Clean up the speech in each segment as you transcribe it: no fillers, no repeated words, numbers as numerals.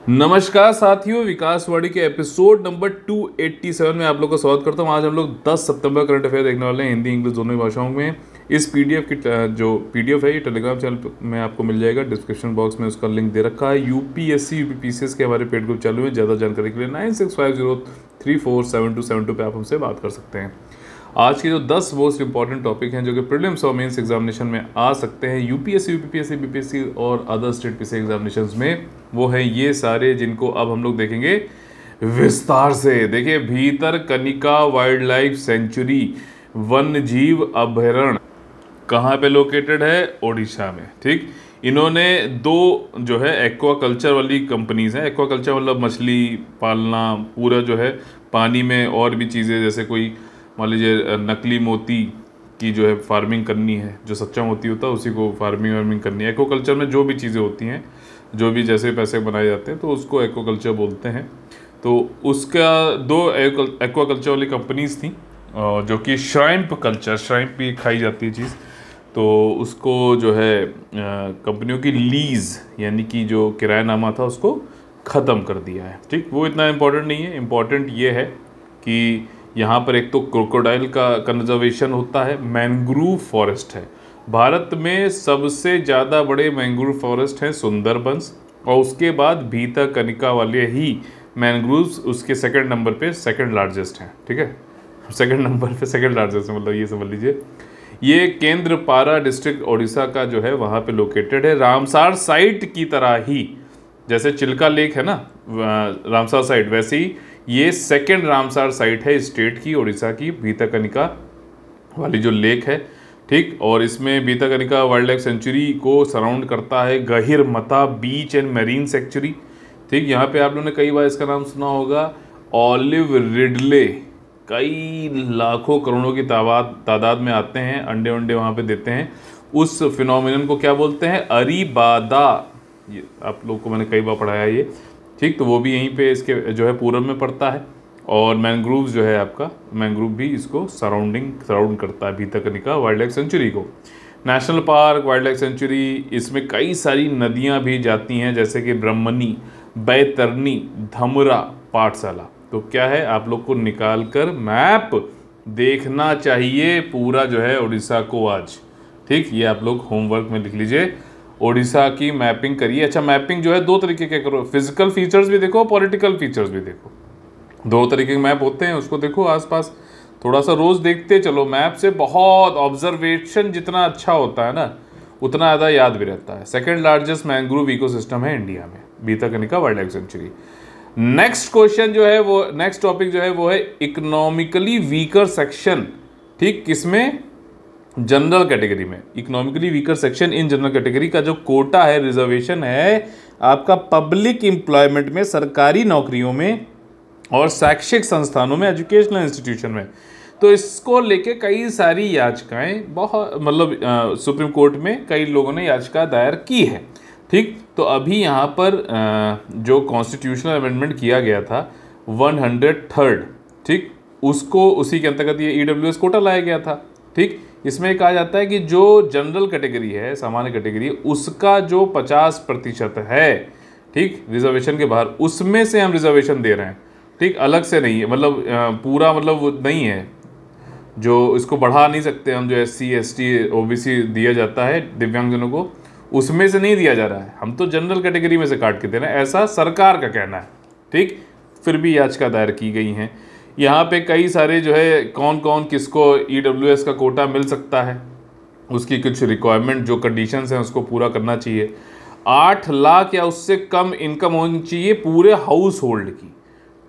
नमस्कार साथियों, विकासवाड़ी के एपिसोड नंबर 287 में आप लोग का स्वागत करता हूं। आज हम लोग 10 सितंबर करंट अफेयर देखने वाले हैं, हिंदी इंग्लिश दोनों ही भाषाओं में। इस पीडीएफ की जो पीडीएफ है ये टेलीग्राम चैनल में आपको मिल जाएगा। डिस्क्रिप्शन बॉक्स में उसका लिंक दे रखा है। यूपीएससी यूपीपीसीएस के हमारे पेड ग्रुप चालू है। ज़्यादा जानकारी के लिए 9650347272 पे आप हमसे बात कर सकते हैं। आज के जो 10 मोस्ट इंपॉर्टेंट टॉपिक हैं जो कि प्रीलिम्स और मेंस एग्जामिनेशन में आ सकते हैं यूपीएससी यूपीपीएससी बीपीएससी और अदर स्टेट पीसी एग्जामिनेशंस में, वो है ये सारे जिनको अब हम लोग देखेंगे विस्तार से। देखिए, भीतरकनिका वाइल्ड लाइफ सेंचुरी वन्य जीव अभयारण्य कहाँ पे लोकेटेड है? ओडिशा में। ठीक, इन्होंने दो जो है एक्वाकल्चर वाली कंपनीज हैं। एक्वाकल्चर मतलब मछली पालना, पूरा जो है पानी में और भी चीज़ें, जैसे कोई मान लीजिए नकली मोती की जो है फार्मिंग करनी है, जो सच्चा मोती होता है उसी को फार्मिंग करनी है। एक्वाकल्चर में जो भी चीज़ें होती हैं, जो भी जैसे पैसे बनाए जाते हैं, तो उसको एक्वाकल्चर बोलते हैं। तो उसका दो एक्वाकल्चर वाली कंपनीज थी, जो कि श्राइम्प भी खाई जाती है चीज़, तो उसको जो है कंपनियों की लीज़ यानी कि जो किरायानामा था उसको ख़त्म कर दिया है। ठीक, वो इतना इम्पोर्टेंट नहीं है। इम्पोर्टेंट ये है कि यहाँ पर एक तो क्रोकोडाइल का कंजर्वेशन होता है, मैंग्रोव फॉरेस्ट है। भारत में सबसे ज़्यादा बड़े मैंग्रोव फॉरेस्ट हैं सुंदरबंस, और उसके बाद भीतरकनिका वाले ही मैंग्रोव्स उसके सेकंड नंबर पे सेकंड लार्जेस्ट हैं। ठीक है, सेकंड नंबर पे सेकंड लार्जेस्ट है, मतलब ये समझ लीजिए। ये केंद्रपारा डिस्ट्रिक्ट ओडिशा का जो है वहाँ पे लोकेटेड है। रामसार साइट की तरह ही, जैसे चिल्का लेक है ना रामसार साइट, वैसे ही ये सेकंड रामसार साइट है स्टेट की, ओडिशा की, भीतरकनिका वाली जो लेक है। ठीक, और इसमें भीतरकनिका वाइल्ड लाइफ सेंचुरी को सराउंड करता है गहिरमथा बीच एंड मैरीन सेंचुरी। ठीक, यहाँ पे आप लोगों ने कई बार इसका नाम सुना होगा, ऑलिव रिडले। कई लाखों करोड़ों की तादाद में आते हैं, अंडे वंडे वहाँ पे देते हैं। उस फिनोमिनन को क्या बोलते हैं? अरीबादा। ये आप लोगों को मैंने कई बार पढ़ाया ये। ठीक, तो वो भी यहीं पे इसके जो है पूरब में पड़ता है। और मैंग्रोव जो है आपका, मैंग्रोव भी इसको सराउंड करता है भीतरकनिका वाइल्ड लाइफ सेंचुरी को। National park, wild life sanctuary, इसमें कई सारी नदियां भी जाती हैं, जैसे कि ब्रह्मणी, बैतरणी, धमरा, पाठशाला। तो क्या है, आप लोग को निकाल कर मैप देखना चाहिए पूरा जो है उड़ीसा को आज। ठीक, ये आप लोग होमवर्क में लिख लीजिए, ओडिशा की मैपिंग करिए। अच्छा, मैपिंग जो है दो तरीके के करो, फिजिकल फीचर्स भी देखो, पॉलिटिकल फीचर्स भी देखो। दो तरीके के मैप होते हैं, उसको देखो आसपास, थोड़ा सा रोज देखते चलो। मैप से बहुत ऑब्जर्वेशन जितना अच्छा होता है ना, उतना ज़्यादा याद भी रहता है। सेकेंड लार्जेस्ट मैंग्रोव इकोसिस्टम है इंडिया में, Bhitarkanika wild life sanctuary. Next question जो है वो, नेक्स्ट टॉपिक जो है वो है इकोनॉमिकली वीकर सेक्शन। ठीक, किसमें? जनरल कैटेगरी में। Economically weaker section in general category का जो कोटा है, रिजर्वेशन है आपका पब्लिक एम्प्लॉयमेंट में, सरकारी नौकरियों में और शैक्षिक संस्थानों में, एजुकेशनल इंस्टीट्यूशन में। तो इसको लेके कई सारी याचिकाएं, बहुत मतलब सुप्रीम कोर्ट में कई लोगों ने याचिका दायर की है। ठीक, तो अभी यहाँ पर जो कॉन्स्टिट्यूशनल अमेंडमेंट किया गया था 103rd, ठीक, उसको उसी के अंतर्गत ये ईडब्ल्यूएस कोटा लाया गया था। ठीक, इसमें कहा जाता है कि जो जनरल कैटेगरी है, सामान्य कैटेगरी, उसका जो 50% है, ठीक, रिजर्वेशन के बाहर, उसमें से हम रिजर्वेशन दे रहे हैं। ठीक, अलग से नहीं है, मतलब पूरा मतलब वो नहीं है, जो इसको बढ़ा नहीं सकते हम, जो SC ST OBC दिया जाता है दिव्यांगजनों को, उसमें से नहीं दिया जा रहा है, हम तो जनरल कैटेगरी में से काट के दे रहे हैं, ऐसा सरकार का कहना है। ठीक, फिर भी याचिका दायर की गई हैं। यहाँ पे कई सारे जो है कौन कौन किसको EWS का कोटा मिल सकता है, उसकी कुछ रिक्वायरमेंट, जो कंडीशंस हैं उसको पूरा करना चाहिए। 8 लाख या उससे कम इनकम होनी चाहिए पूरे हाउस होल्ड की।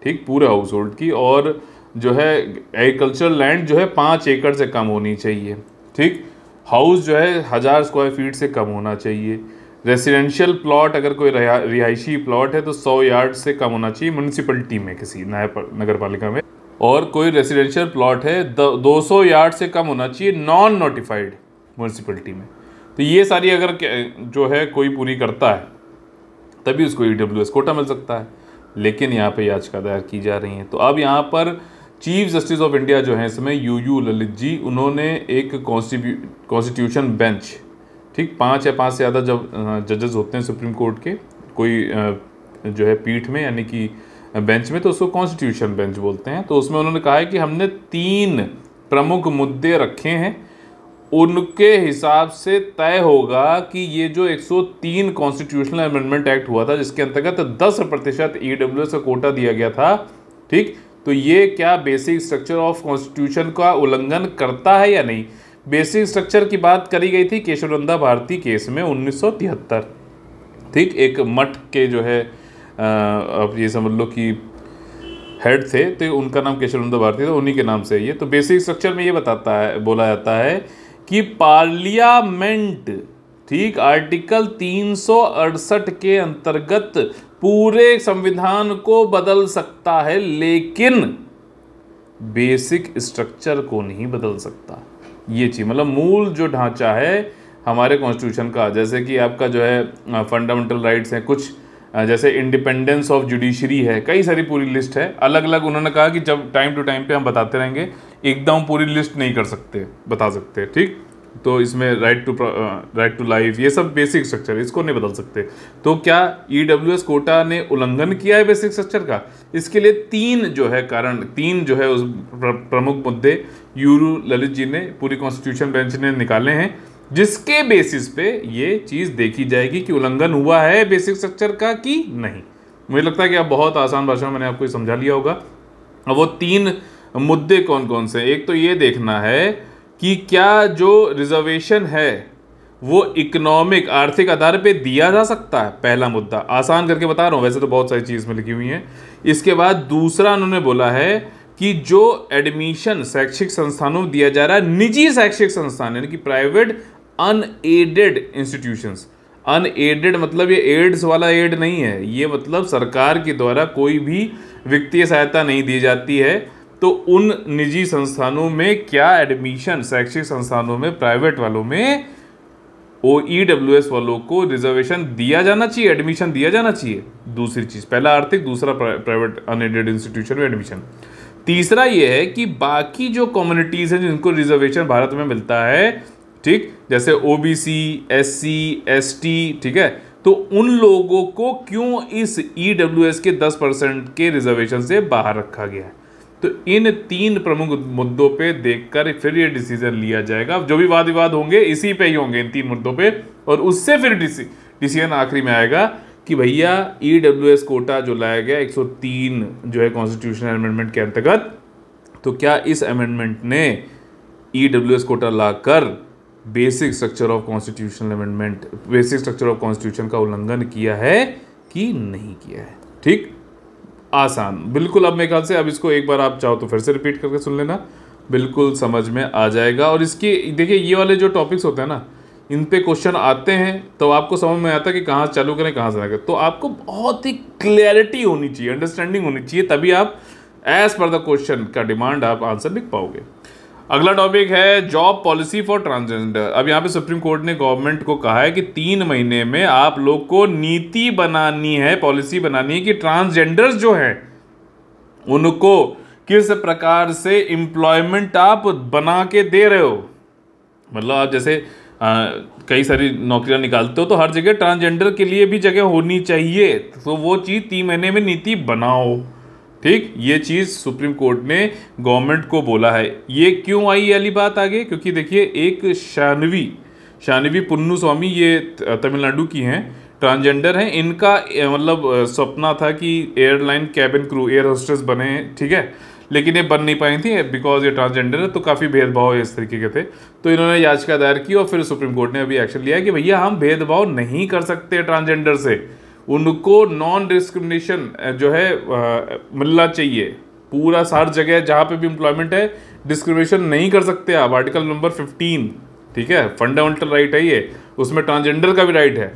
ठीक, पूरे हाउस होल्ड की। और जो है एग्रीकल्चर लैंड जो है 5 एकड़ से कम होनी चाहिए। ठीक, हाउस जो है 1000 स्क्वायर फीट से कम होना चाहिए। रेसिडेंशियल प्लॉट, अगर कोई रिहायशी प्लॉट है तो 100 यार्ड से कम होना चाहिए म्यूनसिपलिटी में, किसी नगर पालिका में। और कोई रेसिडेंशियल प्लॉट है 200 यार्ड से कम होना चाहिए नॉन नोटिफाइड म्यूनसिपलिटी में। तो ये सारी अगर जो है कोई पूरी करता है तभी उसको EWS कोटा मिल सकता है। लेकिन यहाँ पे याचिका दायर की जा रही है। तो अब यहाँ पर चीफ जस्टिस ऑफ इंडिया जो है इसमें UU ललित जी, उन्होंने एक कॉन्स्टिट्यूशन बेंच, ठीक, 5 या 5 से ज़्यादा जब जजेस होते हैं सुप्रीम कोर्ट के, कोई जो है पीठ में यानी कि बेंच में, तो उसको कॉन्स्टिट्यूशन बेंच बोलते हैं। तो उसमें उन्होंने कहा है कि हमने 3 प्रमुख मुद्दे रखे हैं, उनके हिसाब से तय होगा कि ये जो 103 कॉन्स्टिट्यूशनल अमेंडमेंट एक्ट हुआ था जिसके अंतर्गत 10% ईडब्ल्यूएस का कोटा दिया गया था, ठीक, तो ये क्या बेसिक स्ट्रक्चर ऑफ कॉन्स्टिट्यूशन का उल्लंघन करता है या नहीं। बेसिक स्ट्रक्चर की बात करी गई थी केशवनंदा भारती केस में 1973, ठीक, एक मठ के जो है अब ये समझ लो कि हेड थे, तो उनका नाम केशवनंदा भारती था, उन्हीं के नाम से ये। तो बेसिक स्ट्रक्चर में ये बताता है, बोला जाता है कि पार्लियामेंट, ठीक, आर्टिकल 368 के अंतर्गत पूरे संविधान को बदल सकता है लेकिन बेसिक स्ट्रक्चर को नहीं बदल सकता। ये चीज मतलब मूल जो ढांचा है हमारे कॉन्स्टिट्यूशन का, जैसे कि आपका जो है फंडामेंटल राइट्स हैं कुछ, जैसे इंडिपेंडेंस ऑफ जुडिशरी है, कई सारी पूरी लिस्ट है अलग अलग। उन्होंने कहा कि जब टाइम टू टाइम पे हम बताते रहेंगे, एकदम पूरी लिस्ट नहीं कर सकते, बता सकते, ठीक। तो इसमें राइट टू लाइफ, ये सब बेसिक स्ट्रक्चर, इसको नहीं बदल सकते। तो क्या ईडब्ल्यूएस कोटा ने उल्लंघन किया है बेसिक स्ट्रक्चर का? इसके लिए 3 जो है कारण, 3 जो है उस प्रमुख मुद्दे यूरू ललित जी ने, पूरी कॉन्स्टिट्यूशन बेंच ने निकाले हैं, जिसके बेसिस पे ये चीज़ देखी जाएगी कि उल्लंघन हुआ है बेसिक स्ट्रक्चर का कि नहीं। मुझे लगता है कि आप बहुत आसान भाषा में मैंने आपको समझा लिया होगा। अब वो 3 मुद्दे कौन कौन से? एक तो ये देखना है कि क्या जो रिजर्वेशन है वो इकोनॉमिक, आर्थिक आधार पे दिया जा सकता है, पहला मुद्दा। आसान करके बता रहा हूँ, वैसे तो बहुत सारी चीज़ में लिखी हुई हैं। इसके बाद दूसरा उन्होंने बोला है कि जो एडमिशन शैक्षिक संस्थानों में दिया जा रहा है, निजी शैक्षिक संस्थान यानी कि प्राइवेट अनएडेड इंस्टीट्यूशंस, अनएडेड मतलब ये एड्स वाला एड नहीं है, ये मतलब सरकार के द्वारा कोई भी वित्तीय सहायता नहीं दी जाती है। तो उन निजी संस्थानों में क्या एडमिशन, शैक्षिक संस्थानों में, प्राइवेट वालों में ईडब्ल्यूएस वालों को रिजर्वेशन दिया जाना चाहिए, एडमिशन दिया जाना चाहिए। दूसरी चीज, पहला आर्थिक, दूसरा प्राइवेट अनएडेड इंस्टीट्यूशन में एडमिशन। तीसरा ये है कि बाकी जो कम्युनिटीज हैं जिनको रिजर्वेशन भारत में मिलता है, ठीक, जैसे ओबीसी, एससी, एसटी, ठीक है, तो उन लोगों को क्यों इस ईडब्ल्यूएस के 10% के रिजर्वेशन से बाहर रखा गया है। तो इन 3 प्रमुख मुद्दों पे देखकर फिर ये डिसीजन लिया जाएगा। जो भी वाद विवाद होंगे इसी पे ही होंगे, इन 3 मुद्दों पे, और उससे फिर डिसीजन आखिरी में आएगा कि भैया ईडब्ल्यूएस कोटा जो लाया गया 103 जो है कॉन्स्टिट्यूशनल अमेंडमेंट के अंतर्गत, तो क्या इस अमेंडमेंट ने ईडब्ल्यूएस कोटा लाकर basic structure of constitutional amendment, basic structure of constitution का उल्लंघन किया है कि नहीं किया है। ठीक, आसान बिल्कुल। अब मेरे ख्याल से अब इसको एक बार आप चाहो तो फिर से रिपीट करके सुन लेना, बिल्कुल समझ में आ जाएगा। और इसकी देखिए ये वाले जो टॉपिक्स होते हैं ना, इन पे क्वेश्चन आते हैं तो आपको समझ में आता है कि कहाँ चालू करें कहाँ से ना करें। तो आपको बहुत ही क्लैरिटी होनी चाहिए, अंडरस्टैंडिंग होनी चाहिए, तभी आप एज पर द क्वेश्चन का डिमांड आप आंसर लिख पाओगे। अगला टॉपिक है जॉब पॉलिसी फॉर ट्रांसजेंडर। अब यहाँ पे सुप्रीम कोर्ट ने गवर्नमेंट को कहा है कि 3 महीने में आप लोग को नीति बनानी है, पॉलिसी बनानी है कि ट्रांसजेंडर्स जो हैं उनको किस प्रकार से एम्प्लॉयमेंट आप बना के दे रहे हो। मतलब आप जैसे कई सारी नौकरियां निकालते हो तो हर जगह ट्रांसजेंडर के लिए भी जगह होनी चाहिए, तो वो चीज़ 3 महीने में नीति बनाओ। ठीक, ये चीज़ सुप्रीम कोर्ट ने गवर्नमेंट को बोला है। ये क्यों आई वाली बात आगे, क्योंकि देखिए एक शानवी पुन्नू स्वामी, ये तमिलनाडु की हैं, ट्रांसजेंडर हैं। इनका मतलब सपना था कि airline cabin crew, air hostess बने, ठीक है, लेकिन ये बन नहीं पाई थी बिकॉज ये ट्रांसजेंडर है, तो काफ़ी भेदभाव इस तरीके के थे। तो इन्होंने याचिका दायर की और फिर सुप्रीम कोर्ट ने अभी एक्शन लिया कि भैया हम भेदभाव नहीं कर सकते ट्रांसजेंडर से, उनको नॉन डिस्क्रिमिनेशन जो है मिलना चाहिए पूरा हर जगह जहाँ पे भी एम्प्लॉयमेंट है। डिस्क्रिमिनेशन नहीं कर सकते आप, आर्टिकल नंबर 15, ठीक है, फंडामेंटल राइट है ये, उसमें ट्रांसजेंडर का भी राइट है।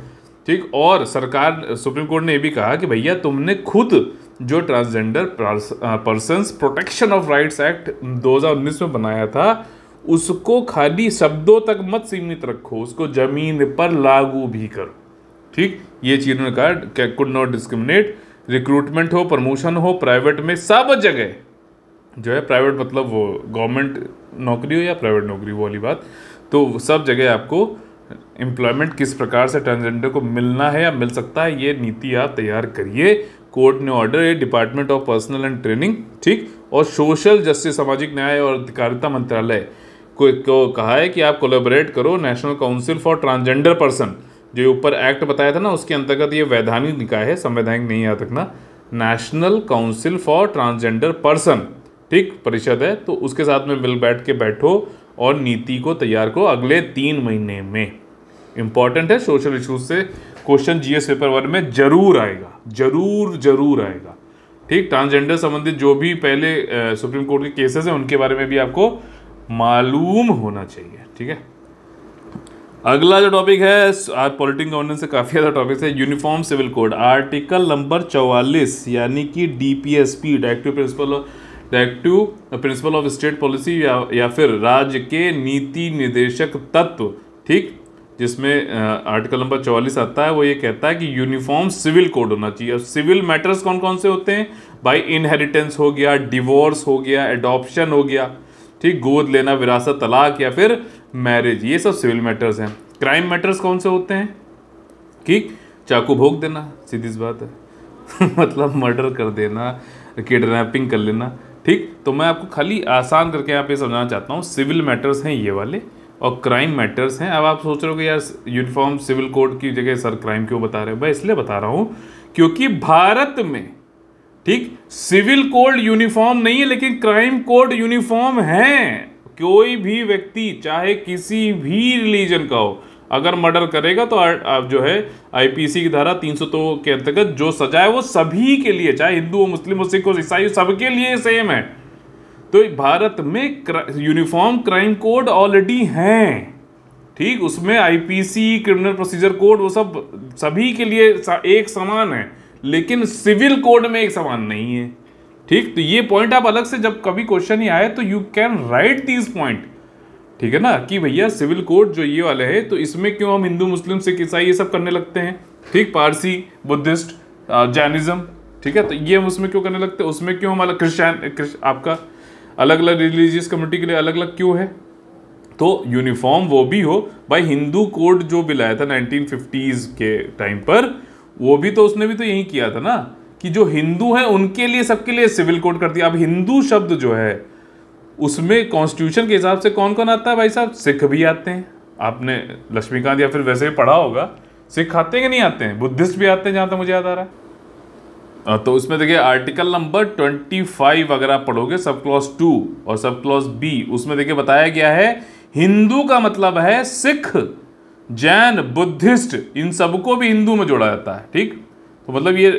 ठीक, और सरकार, सुप्रीम कोर्ट ने ये भी कहा कि भैया तुमने खुद जो transgender persons protection of rights act 2019 में बनाया था, उसको खाली शब्दों तक मत सीमित रखो, उसको जमीन पर लागू भी करो। ठीक, ये चीज़ उन्होंने कहा, कुड नॉट डिस्क्रिमिनेट, रिक्रूटमेंट हो, प्रमोशन हो, प्राइवेट में सब जगह जो है, प्राइवेट मतलब वो गवर्नमेंट नौकरी हो या प्राइवेट नौकरी, वो वाली बात, तो सब जगह आपको एम्प्लॉयमेंट किस प्रकार से ट्रांसजेंडर को मिलना है या मिल सकता है, ये नीति आप तैयार करिए। कोर्ट ने ऑर्डर है department of personal and training, ठीक, और सोशल जस्टिस सामाजिक न्याय और अधिकारिता मंत्रालय को कहा है कि आप कोलैबोरेट करो national council for transgender person, जो ऊपर एक्ट बताया था ना उसके अंतर्गत ये वैधानिक निकाय है, संवैधानिक नहीं याद रखना, national council for transgender person, ठीक, परिषद है, तो उसके साथ में मिल बैठ के बैठो और नीति को तैयार करो अगले 3 महीने में। इंपॉर्टेंट है, सोशल इश्यूज से क्वेश्चन जीएस पेपर 1 में जरूर आएगा, जरूर आएगा, ठीक। ट्रांसजेंडर संबंधित जो भी पहले सुप्रीम कोर्ट के केसेस हैं उनके बारे में भी आपको मालूम होना चाहिए, ठीक है। अगला जो टॉपिक है, आज पॉलिटिकल गवर्नेंस से काफ़ी ज़्यादा टॉपिक है, uniform civil code article number 44 यानी कि DPSP, directive principle of state policy, या फिर राज्य के नीति निर्देशक तत्व, ठीक, जिसमें आर्टिकल नंबर 44 आता है, वो ये कहता है कि यूनिफॉर्म सिविल कोड होना चाहिए। अब सिविल मैटर्स कौन कौन से होते हैं भाई? इनहेरिटेंस हो गया, डिवोर्स हो गया, एडॉप्शन हो गया, ठीक, गोद लेना, विरासत, तलाक या फिर मैरिज, ये सब सिविल मैटर्स हैं। क्राइम मैटर्स कौन से होते हैं? ठीक, चाकू भोग देना, सीधी सी बात है मतलब मर्डर कर देना, किडनैपिंग कर लेना, ठीक। तो मैं आपको खाली आसान करके यहाँ पे समझाना चाहता हूँ, सिविल मैटर्स हैं ये वाले और क्राइम मैटर्स हैं। अब आप सोच रहे हो कि यार यूनिफॉर्म सिविल कोड की जगह सर क्राइम क्यों बता रहे हो? मैं इसलिए बता रहा हूँ क्योंकि भारत में, ठीक, सिविल कोड यूनिफॉर्म नहीं है लेकिन क्राइम कोड यूनिफॉर्म है। कोई भी व्यक्ति चाहे किसी भी रिलीजन का हो, अगर मर्डर करेगा तो आप जो है आईपीसी की धारा 302 के अंतर्गत जो सजा है वो सभी के लिए, चाहे हिंदू हो, मुस्लिम हो, सिख हो, ईसाई हो, सबके लिए सेम है। तो भारत में यूनिफॉर्म क्राइम कोड ऑलरेडी हैं, ठीक, उसमें आईपीसी, क्रिमिनल प्रोसीजर कोड, वो सब सभी के लिए एक समान है, लेकिन सिविल कोड में एक समान नहीं है, ठीक। तो ये पॉइंट आप अलग से जब कभी क्वेश्चन ही आए तो you can write these point, ठीक है ना, कि भैया सिविल कोड जो ये वाले है तो इसमें क्यों हम हिंदू, मुस्लिम, सिख, ईसाई ये सब करने लगते हैं, ठीक, पारसी, बुद्धिस्ट, जैनिज्म, ठीक है, तो ये हम उसमें क्यों करने लगते हैं, उसमें क्यों हम अलग, आपका अलग अलग रिलीजियस कम्युनिटी के लिए अलग अलग क्यों है? तो यूनिफॉर्म वो भी हो भाई। हिंदू कोड जो बिल आया था 1950s के टाइम पर, वो भी तो उसने भी तो यही किया था ना कि जो हिंदू हैं उनके लिए, सबके लिए सिविल कोड कर दिया। अब हिंदू शब्द जो है उसमें कॉन्स्टिट्यूशन के हिसाब से कौन कौन आता है भाई साहब? सिख भी आते हैं, आपने लक्ष्मीकांत या फिर वैसे भी पढ़ा होगा, सिख आते हैं कि नहीं आते हैं? बुद्धिस्ट भी आते हैं जहां तक मुझे याद आ रहा है। तो उसमें देखिए आर्टिकल नंबर 25 अगर आप पढ़ोगे, सब क्लॉज 2 और सब क्लॉज बी, उसमें देखिए बताया गया है हिंदू का मतलब है सिख, जैन, बुद्धिस्ट, इन सबको भी हिंदू में जोड़ा जाता है, ठीक। तो मतलब ये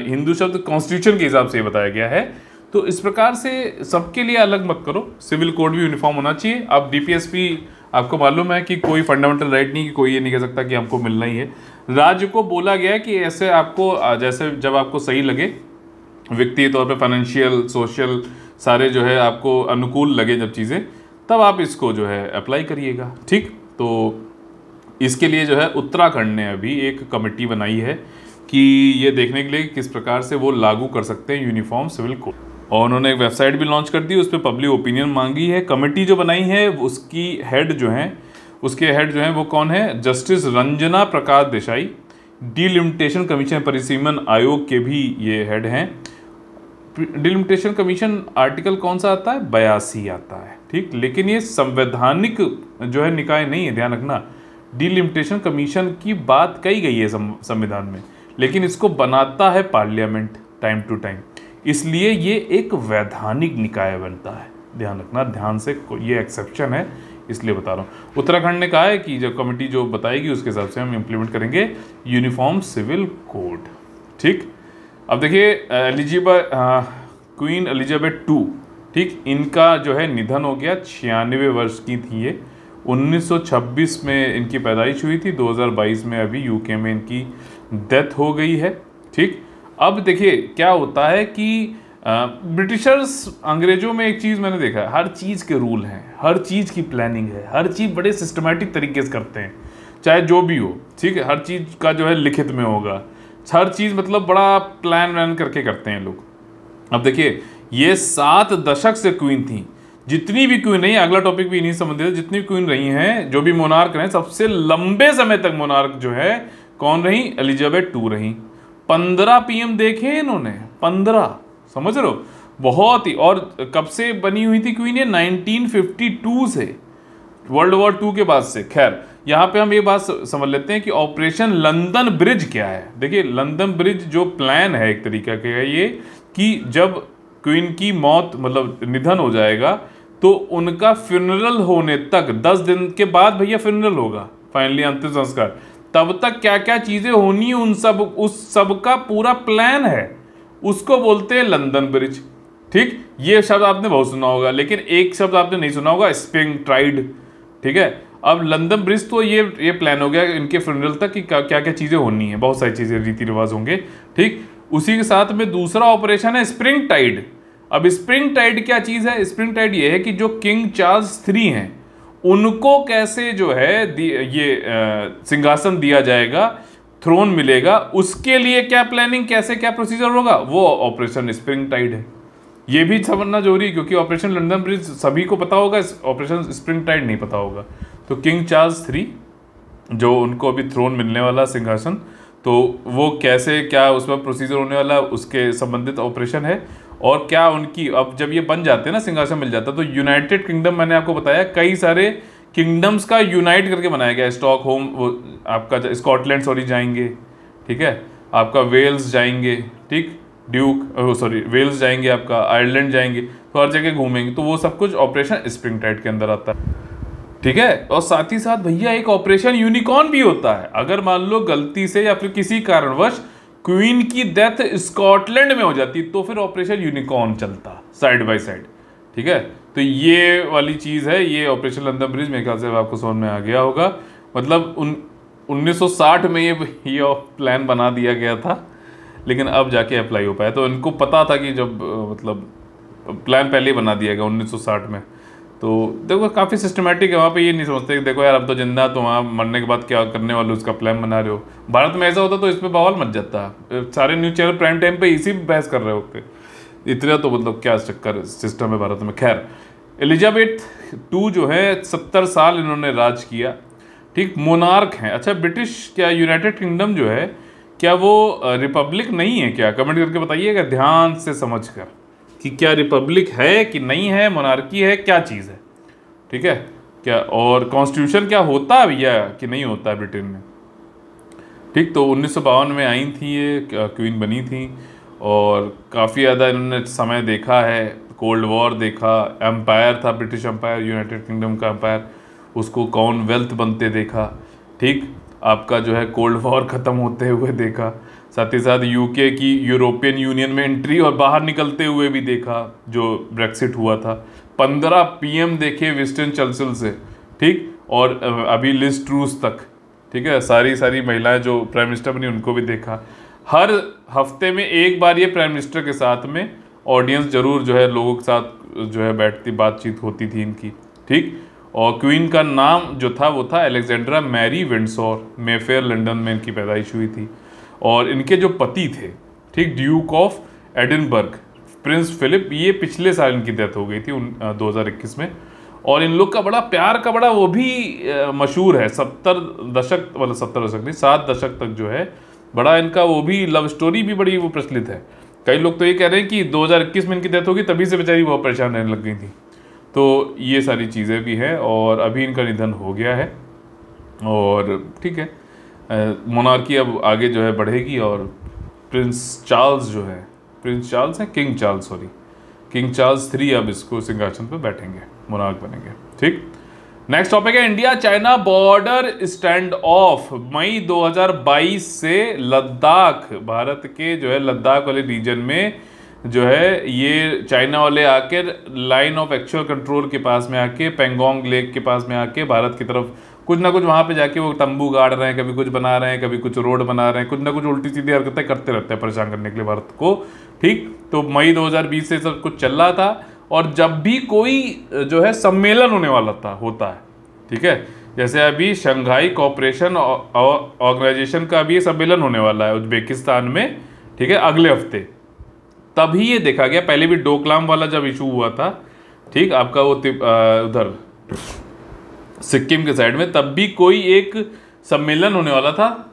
हिंदू शब्द कॉन्स्टिट्यूशन के हिसाब से बताया गया है। तो इस प्रकार से सबके लिए अलग मत करो, सिविल कोड भी यूनिफॉर्म होना चाहिए। अब डीपीएसपी आपको मालूम है कि कोई फंडामेंटल राइट नहीं, कि कोई ये नहीं कह सकता कि हमको मिलना ही है। राज्य को बोला गया है कि ऐसे आपको, जैसे जब आपको सही लगे, व्यक्तिगत तौर पे फाइनेंशियल, सोशल सारे जो है आपको अनुकूल लगे जब चीज़ें, तब आप इसको जो है अप्लाई करिएगा, ठीक। तो इसके लिए जो है उत्तराखंड ने अभी एक कमेटी बनाई है कि ये देखने के लिए किस प्रकार से वो लागू कर सकते हैं यूनिफॉर्म सिविल कोड, और उन्होंने एक वेबसाइट भी लॉन्च कर दी, उस पर पब्लिक ओपिनियन मांगी है। कमेटी जो बनाई है उसकी हेड जो है, उसके हेड जो है वो कौन है? Justice Ranjana Prakash Desai, delimitation commission परिसीमन आयोग के भी ये हेड हैं। डिलिमिटेशन कमीशन आर्टिकल कौन सा आता है? 82 आता है, ठीक। लेकिन ये संवैधानिक जो है निकाय नहीं है, ध्यान रखना। डिलिमिटेशन कमीशन की बात कही गई है संविधान में, लेकिन इसको बनाता है पार्लियामेंट टाइम टू टाइम, इसलिए ये एक वैधानिक निकाय बनता है, ध्यान रखना, ध्यान से, ये एक्सेप्शन है इसलिए बता रहा हूँ। उत्तराखंड ने कहा है कि जब कमेटी जो बताएगी उसके हिसाब से हम इम्प्लीमेंट करेंगे यूनिफॉर्म सिविल कोड, ठीक। अब देखिए क्वीन एलिजाबेथ 2, ठीक, इनका जो है निधन हो गया, 96 वर्ष की थी ये। 1926 में इनकी पैदाइश हुई थी, 2022 में अभी यूके में इनकी डेथ हो गई है, ठीक। अब देखिए क्या होता है कि ब्रिटिशर्स, अंग्रेजों में एक चीज़ मैंने देखा है, हर चीज़ के रूल हैं, हर चीज़ की प्लानिंग है, हर चीज़ बड़े सिस्टमेटिक तरीके से करते हैं, चाहे जो भी हो, ठीक है। हर चीज़ का जो है लिखित में होगा, हर चीज़ मतलब बड़ा प्लान वैन करके करते हैं लोग। अब देखिए ये 7 दशक से क्वीन थी, जितनी भी क्वीन रही, अगला टॉपिक भी इन्हीं से संबंधित है, जितनी भी क्वीन रही हैं, जो भी मोनार्क रहे, सबसे लंबे समय तक मोनार्क जो है कौन रही? एलिजाबेथ 2 रही। 15 पीएम देखे इन्होंने, 15, समझ रहे हो, बहुत ही। और कब से बनी हुई थी क्वीन? ये 1952 से, वर्ल्ड वॉर 2 के बाद से। खैर, यहाँ पे हम ये बात समझ लेते हैं कि ऑपरेशन लंदन ब्रिज क्या है। देखिए, लंदन ब्रिज जो प्लान है एक तरीका का ये, कि जब क्वीन की मौत मतलब निधन हो जाएगा तो उनका फ्यूनरल होने तक 10 दिन के बाद भैया फ्यूनरल होगा, फाइनली अंतिम संस्कार, तब तक क्या क्या चीजें होनी है उस सब का पूरा प्लान है, उसको बोलते हैं लंदन ब्रिज। ठीक, ये शब्द आपने बहुत सुना होगा, लेकिन एक शब्द आपने नहीं सुना होगा, स्प्रिंग टाइड। ठीक है, अब लंदन ब्रिज तो ये प्लान हो गया इनके फ्यूनरल तक कि क्या क्या चीजें होनी है, बहुत सारी चीजें, रीति रिवाज होंगे। ठीक, उसी के साथ में दूसरा ऑपरेशन है स्प्रिंग टाइड। अब स्प्रिंग टाइड क्या चीज है? स्प्रिंग टाइड ये है कि जो किंग चार्ल्स 3 हैं उनको कैसे जो है ये सिंहासन दिया जाएगा, थ्रोन मिलेगा, उसके लिए क्या प्लानिंग, कैसे क्या प्रोसीजर होगा, वो ऑपरेशन स्प्रिंग टाइड है। ये भी समझना जरूरी है, क्योंकि ऑपरेशन लंदन ब्रिज सभी को पता होगा, ऑपरेशन स्प्रिंग टाइड नहीं पता होगा। तो किंग चार्ल्स 3 जो उनको अभी थ्रोन मिलने वाला सिंहासन, तो वो कैसे क्या उसमें प्रोसीजर होने वाला, उसके संबंधित ऑपरेशन है। और क्या उनकी, अब जब ये बन जाते हैं ना, सिंहासन मिल जाता है, तो यूनाइटेड किंगडम, मैंने आपको बताया कई सारे किंगडम्स का यूनाइट करके बनाया गया। स्टॉकहोम, आपका स्कॉटलैंड जाएंगे, ठीक है, आपका वेल्स जाएंगे, ठीक, वेल्स जाएंगे, आपका आयरलैंड जाएंगे, तो हर जगह घूमेंगे, तो वो सब कुछ ऑपरेशन स्प्रिंग टाइड के अंदर आता है। ठीक है, और साथ ही साथ भैया एक ऑपरेशन यूनिकॉर्न भी होता है। अगर मान लो गलती से या फिर किसी कारणवश क्वीन की डेथ स्कॉटलैंड में हो जाती तो फिर ऑपरेशन यूनिकॉर्न चलता साइड बाय साइड। ठीक है, तो ये वाली चीज़ है, ये ऑपरेशन लंदन ब्रिज, मेरे ख्याल से आपको समझ में आ गया होगा। मतलब 1960 में ये प्लान बना दिया गया था, लेकिन अब जाके अप्लाई हो पाया। तो इनको पता था कि जब मतलब प्लान पहले ही बना दिया गया 1960 में। तो देखो काफ़ी सिस्टमेटिक है, वहाँ पे ये नहीं समझते कि देखो यार अब तो जिंदा, तो वहाँ मरने के बाद क्या करने वाले उसका प्लान बना रहे हो। भारत में ऐसा होता तो इस पर बवाल मच जाता, सारे न्यूज़ चैनल प्राइम टाइम पे इसी बहस कर रहे होते। इतना तो मतलब क्या चक्कर सिस्टम है भारत में। खैर, एलिजाबेथ 2 जो है 70 साल इन्होंने राज किया। ठीक, मोनार्क हैं। अच्छा, ब्रिटिश क्या यूनाइटेड किंगडम जो है क्या वो रिपब्लिक नहीं है क्या? कमेंट करके बताइएगा ध्यान से समझ कर कि क्या रिपब्लिक है कि नहीं है, मोनार्की है, क्या चीज़ है। ठीक है, क्या और कॉन्स्टिट्यूशन क्या होता है भैया कि नहीं होता है ब्रिटेन में। ठीक, तो 1952 में आई थी ये क्वीन बनी थी, और काफ़ी ज़्यादा इन्होंने समय देखा है, कोल्ड वॉर देखा, एम्पायर था ब्रिटिश एम्पायर, यूनाइटेड किंगडम का एम्पायर, उसको कॉमनवेल्थ बनते देखा। ठीक, आपका जो है कोल्ड वॉर ख़त्म होते हुए देखा, साथ ही साथ यूके की यूरोपियन यूनियन में एंट्री और बाहर निकलते हुए भी देखा, जो ब्रेक्सिट हुआ था। 15 पीएम देखे विंस्टन चर्चिल से, ठीक, और अभी लिज ट्रूस तक। ठीक है, सारी महिलाएं जो प्राइम मिनिस्टर बनी उनको भी देखा। हर हफ्ते में एक बार ये प्राइम मिनिस्टर के साथ में ऑडियंस जरूर जो है लोगों के साथ जो है बैठती, बातचीत होती थी इनकी। ठीक, और क्वीन का नाम जो था वो था Alexandra Mary Windsor, Mayfair London में इनकी पैदाइश हुई थी। और इनके जो पति थे, ठीक, Duke of Edinburgh Prince Philip, ये पिछले साल इनकी डेथ हो गई थी 2021 में। और इन लोग का बड़ा प्यार का बड़ा वो भी मशहूर है, 70 दशक, मतलब 70 दशक नहीं, 7 दशक तक जो है बड़ा इनका वो भी लव स्टोरी भी बड़ी वो प्रचलित है। कई लोग तो ये कह रहे हैं कि 2021 में इनकी डेथ होगी, तभी से बेचारी बहुत परेशान रहने लग गई थी। तो ये सारी चीज़ें भी हैं, और अभी इनका निधन हो गया है। और ठीक है, मोनार्की अब आगे जो है बढ़ेगी, और प्रिंस चार्ल्स जो है, प्रिंस चार्ल्स है, king Charles, sorry, king Charles 3 अब इसको सिंहासन पर बैठेंगे, मोनार्क बनेंगे। ठीक, नेक्स्ट टॉपिक है India China border standoff. मई 2022 से लद्दाख, भारत के जो है लद्दाख वाले रीजन में जो है ये चाइना वाले आके लाइन ऑफ एक्चुअल कंट्रोल के पास में आके, पेंगोंग लेक के पास में आके भारत की तरफ कुछ ना कुछ वहाँ पे जाके वो तंबू गाड़ रहे हैं, कभी कुछ बना रहे हैं, कभी कुछ रोड बना रहे हैं, कुछ ना कुछ उल्टी सीधी हरकतें करते रहते हैं परेशान करने के लिए भारत को। ठीक, तो मई 2020 से सब कुछ चल रहा था, और जब भी कोई जो है सम्मेलन होने वाला होता है, ठीक है, जैसे अभी शंघाई कोऑपरेशन ऑर्गेनाइजेशन का भी सम्मेलन होने वाला है उज्बेकिस्तान में, ठीक है, अगले हफ्ते। तभी ये देखा गया, पहले भी डोकलाम वाला जब इशू हुआ था ठीक, आपका वो उधर सिक्किम के साइड में, तब भी कोई एक सम्मेलन होने वाला था।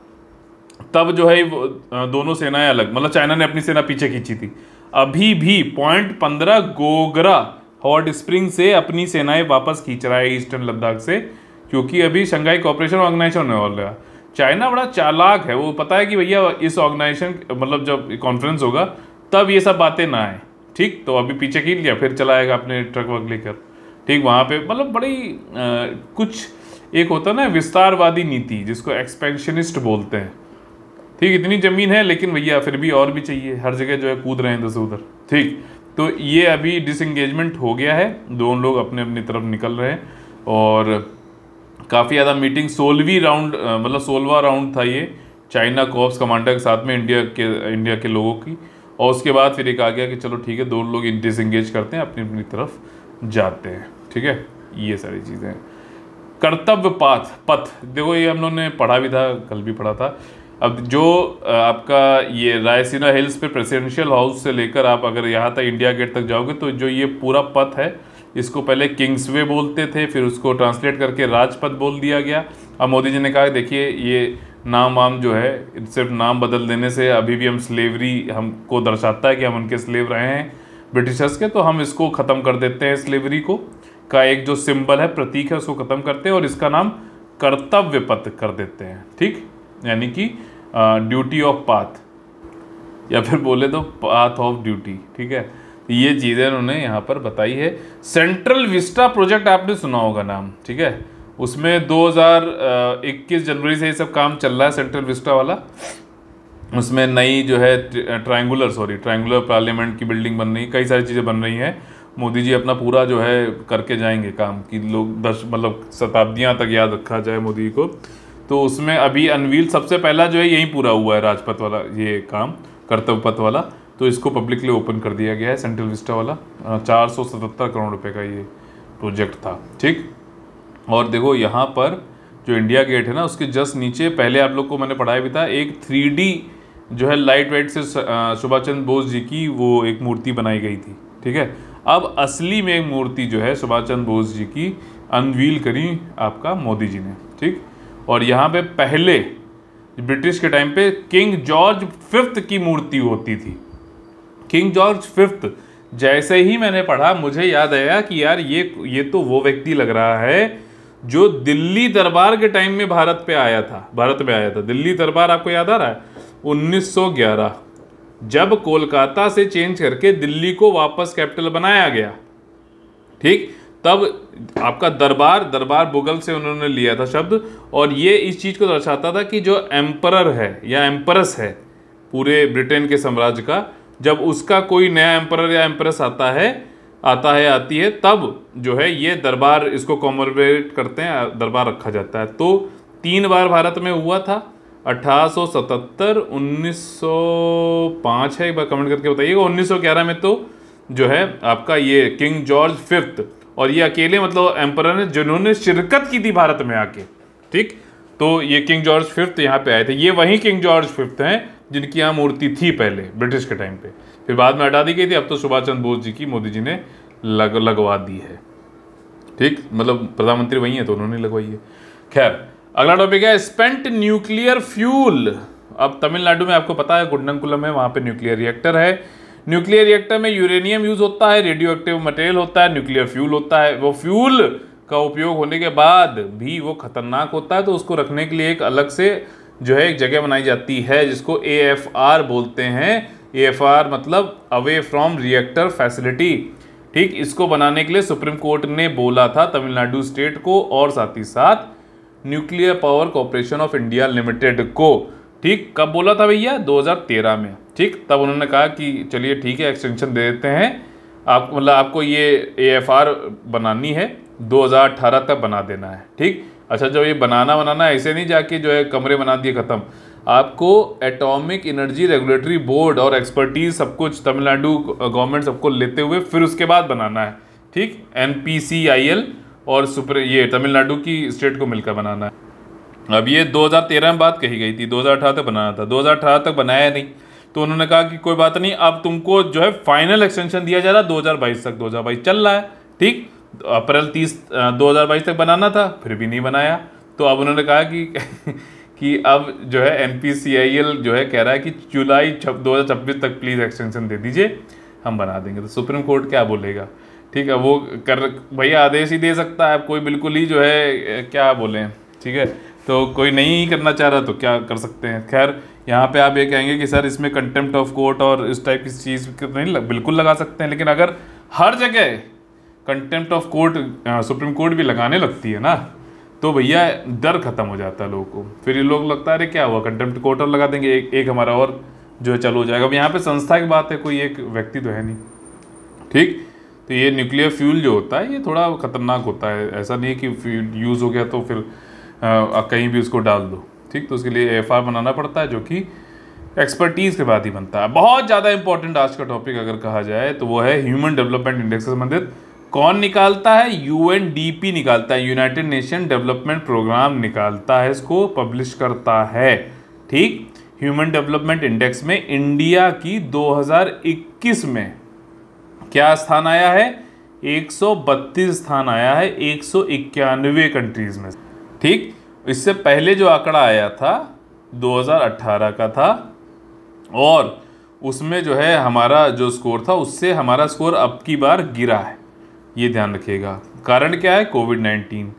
तब जो है वो दोनों सेनाएं अलग, मतलब चाइना ने अपनी सेना पीछे खींची थी। अभी भी .15 गोगरा हॉट स्प्रिंग से अपनी सेनाएं वापस खींच रहा है ईस्टर्न लद्दाख से, क्योंकि अभी शंघाई कोऑपरेशन ऑर्गेनाइजेशन होने वाला है। चाइना बड़ा चालाक है, वो पता है कि भैया इस ऑर्गेनाइजेशन मतलब जब कॉन्फ्रेंस होगा तब ये सब बातें ना आए। ठीक, तो अभी पीछे खींच लिया, फिर चला आएगा अपने ट्रक वर्क लेकर। ठीक, वहाँ पे मतलब बड़ी कुछ एक होता है ना विस्तारवादी नीति, जिसको एक्सपेंशनिस्ट बोलते हैं। ठीक, इतनी ज़मीन है लेकिन भैया फिर भी और भी चाहिए, हर जगह जो है कूद रहे हैं इधर से उधर। ठीक, तो ये अभी डिसंगेजमेंट हो गया है, दोनों लोग अपने अपनी तरफ निकल रहे हैं। और काफ़ी ज़्यादा मीटिंग 16वीं राउंड मतलब 16वां राउंड था ये चाइना कॉर्प्स कमांडर के साथ में इंडिया के लोगों की। और उसके बाद फिर एक आ गया कि चलो ठीक है, दोनों लोग डिसंगेज करते हैं, अपनी अपनी तरफ जाते हैं। ठीक है, ये सारी चीज़ें। कर्तव्य पथ देखो, ये हम लोगों ने पढ़ा भी था, कल भी पढ़ा था। अब जो आपका ये रायसीना हिल्स पे प्रेसिडेंशियल हाउस से लेकर आप अगर यहाँ तक इंडिया गेट तक जाओगे, तो जो ये पूरा पथ है इसको पहले किंग्सवे बोलते थे, फिर उसको ट्रांसलेट करके राजपथ बोल दिया गया। अब मोदी जी ने कहा देखिए ये नाम वाम जो है सिर्फ नाम बदल देने से अभी भी हम स्लेवरी हमको दर्शाता है कि हम उनके स्लेव रहे हैं ब्रिटिशर्स के, तो हम इसको ख़त्म कर देते हैं। स्लेवरी को का एक जो सिंबल है, प्रतीक है, उसको ख़त्म करते हैं और इसका नाम कर्तव्य पथ कर देते हैं। ठीक, यानी कि ड्यूटी ऑफ पाथ, या फिर बोले तो पाथ ऑफ ड्यूटी। ठीक है, ये चीज़ें उन्होंने यहाँ पर बताई है। सेंट्रल विस्टा प्रोजेक्ट आपने सुना होगा नाम। ठीक है, उसमें 2021 जनवरी से ये सब काम चल रहा है, सेंट्रल विस्टा वाला। उसमें नई जो है ट्रायंगुलर पार्लियामेंट की बिल्डिंग बन रही है, कई सारी चीज़ें बन रही हैं। मोदी जी अपना पूरा जो है करके जाएंगे काम कि लोग 10 मतलब शताब्दियाँ तक याद रखा जाए मोदी जी को। तो उसमें अभी अनवील सबसे पहला जो है यही पूरा हुआ है, राजपथ वाला ये काम, कर्तव्य पथ वाला। तो इसको पब्लिकली ओपन कर दिया गया है, सेंट्रल विस्टा वाला। 477 करोड़ रुपए का ये प्रोजेक्ट था। ठीक, और देखो यहाँ पर जो इंडिया गेट है ना, उसके जस्ट नीचे पहले आप लोग को मैंने पढ़ाया भी था, एक 3D जो है लाइट वेट से सुभाष चंद्र बोस जी की वो एक मूर्ति बनाई गई थी। ठीक है, अब असली में एक मूर्ति जो है सुभाष चंद्र बोस जी की अनवील करी आपका मोदी जी ने। ठीक, और यहाँ पे पहले ब्रिटिश के टाइम पे किंग जॉर्ज 5th की मूर्ति होती थी। किंग जॉर्ज 5th, जैसे ही मैंने पढ़ा मुझे याद आया कि यार ये तो वो व्यक्ति लग रहा है जो दिल्ली दरबार के टाइम में भारत में आया था। दिल्ली दरबार आपको याद आ रहा है 1911, जब कोलकाता से चेंज करके दिल्ली को वापस कैपिटल बनाया गया। ठीक, तब आपका दरबार मुगल से उन्होंने लिया था शब्द, और ये इस चीज़ को दर्शाता था कि जो एम्परर है या एम्परस है पूरे ब्रिटेन के साम्राज्य का, जब उसका कोई नया एम्परर या एम्परस आती है, तब जो है ये दरबार इसको कॉमरमेट करते हैं, दरबार रखा जाता है। तो 3 बार भारत में हुआ था, 1877, 1905 है, एक बार कमेंट करके बताइएगा। 1911 में तो जो है आपका ये किंग जॉर्ज 5th, और ये अकेले मतलब एम्परर ने जिन्होंने शिरकत की थी भारत में आके। ठीक, तो ये किंग जॉर्ज 5th यहाँ पे आए थे। ये वही किंग जॉर्ज 5th हैं जिनकी यहाँ मूर्ति थी पहले ब्रिटिश के टाइम पे, फिर बाद में हटा दी गई थी। अब तो सुभाष चंद्र बोस जी की मोदी जी ने लगवा दी है। ठीक, मतलब प्रधानमंत्री वही है तो उन्होंने लगवाई है। खैर, अगला टॉपिक है स्पेंट न्यूक्लियर फ्यूल। अब तमिलनाडु में आपको पता है कुंडनकुलम है, वहाँ पे न्यूक्लियर रिएक्टर है। न्यूक्लियर रिएक्टर में यूरेनियम यूज होता है, रेडियो एक्टिव मटेरियल होता है, न्यूक्लियर फ्यूल होता है। वो फ्यूल का उपयोग होने के बाद भी वो खतरनाक होता है, तो उसको रखने के लिए एक अलग से जो है एक जगह बनाई जाती है जिसको AFR बोलते हैं। AFR मतलब अवे फ्रॉम रिएक्टर फैसिलिटी। ठीक, इसको बनाने के लिए सुप्रीम कोर्ट ने बोला था तमिलनाडु स्टेट को और साथ ही साथ nuclear power corporation of India limited को। ठीक, कब बोला था भैया? 2013 में। ठीक, तब उन्होंने कहा कि चलिए ठीक है, एक्सटेंशन दे देते हैं आपको ये AFR बनानी है, 2018 तक बना देना है। ठीक, अच्छा, जब ये बनाना ऐसे नहीं जाके जो है कमरे बना दिए ख़त्म, आपको एटॉमिक एनर्जी रेगुलेटरी बोर्ड और एक्सपर्टीज सब कुछ तमिलनाडु गवर्नमेंट सबको लेते हुए फिर उसके बाद बनाना है। ठीक, NPCIL और ये तमिलनाडु की स्टेट को मिलकर बनाना है। अब ये 2013 में बात कही गई थी, 2018 तक बनाना था, 2018 तक बनाया नहीं, तो उन्होंने कहा कि कोई बात नहीं, अब तुमको जो है फाइनल एक्सटेंशन दिया जा रहा है 2022 तक। 2022 चल रहा है। ठीक, अप्रैल 30 2022 तक बनाना था, फिर भी नहीं बनाया। तो अब उन्होंने कहा कि अब जो है NPCIL जो है कह रहा है कि जुलाई 2026 तक प्लीज़ एक्सटेंशन दे दीजिए, हम बना देंगे। तो सुप्रीम कोर्ट क्या बोलेगा? ठीक है, वो भैया आदेश ही दे सकता है, कोई बिल्कुल ही जो है क्या बोलें, ठीक है। तो कोई नहीं करना चाह रहा तो क्या कर सकते हैं। खैर यहाँ पे आप ये कहेंगे कि सर इसमें कंटेम्प्ट ऑफ कोर्ट और इस टाइप की चीज़ नहीं बिल्कुल लगा सकते हैं, लेकिन अगर हर जगह contempt of court supreme court भी लगाने लगती है ना, तो भैया डर खत्म हो जाता है लोगों को। फिर ये लोग लगता है अरे क्या हुआ, कंटेम्प्ट कोर्ट और लगा देंगे, एक हमारा और जो है चालू हो जाएगा। अब यहाँ पे संस्था की बात है, कोई एक व्यक्ति तो है नहीं, ठीक। तो ये न्यूक्लियर फ्यूल जो होता है ये थोड़ा ख़तरनाक होता है, ऐसा नहीं है कि यूज़ हो गया तो फिर कहीं भी उसको डाल दो, ठीक। तो उसके लिए FR बनाना पड़ता है, जो कि एक्सपर्टीज़ के बाद ही बनता है। बहुत ज़्यादा इंपॉर्टेंट आज का टॉपिक अगर कहा जाए तो वो है ह्यूमन डेवलपमेंट इंडेक्स से संबंधित। कौन निकालता है? UNDP निकालता है, यूनाइटेड नेशन डेवलपमेंट प्रोग्राम निकालता है, इसको पब्लिश करता है, ठीक। ह्यूमन डेवलपमेंट इंडेक्स में इंडिया की 2021 में क्या स्थान आया है? 132 स्थान आया है 191 कंट्रीज में, ठीक। इससे पहले जो आंकड़ा आया था 2018 का था, और उसमें जो है हमारा जो स्कोर था उससे हमारा स्कोर अब की बार गिरा है, ये ध्यान रखिएगा। कारण क्या है? कोविड-19,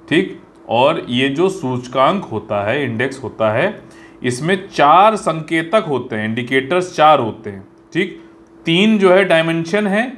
ठीक। और ये जो सूचकांक होता है, इंडेक्स होता है, इसमें 4 संकेतक होते हैं, इंडिकेटर्स 4 होते हैं, ठीक। 3 जो है डायमेंशन है,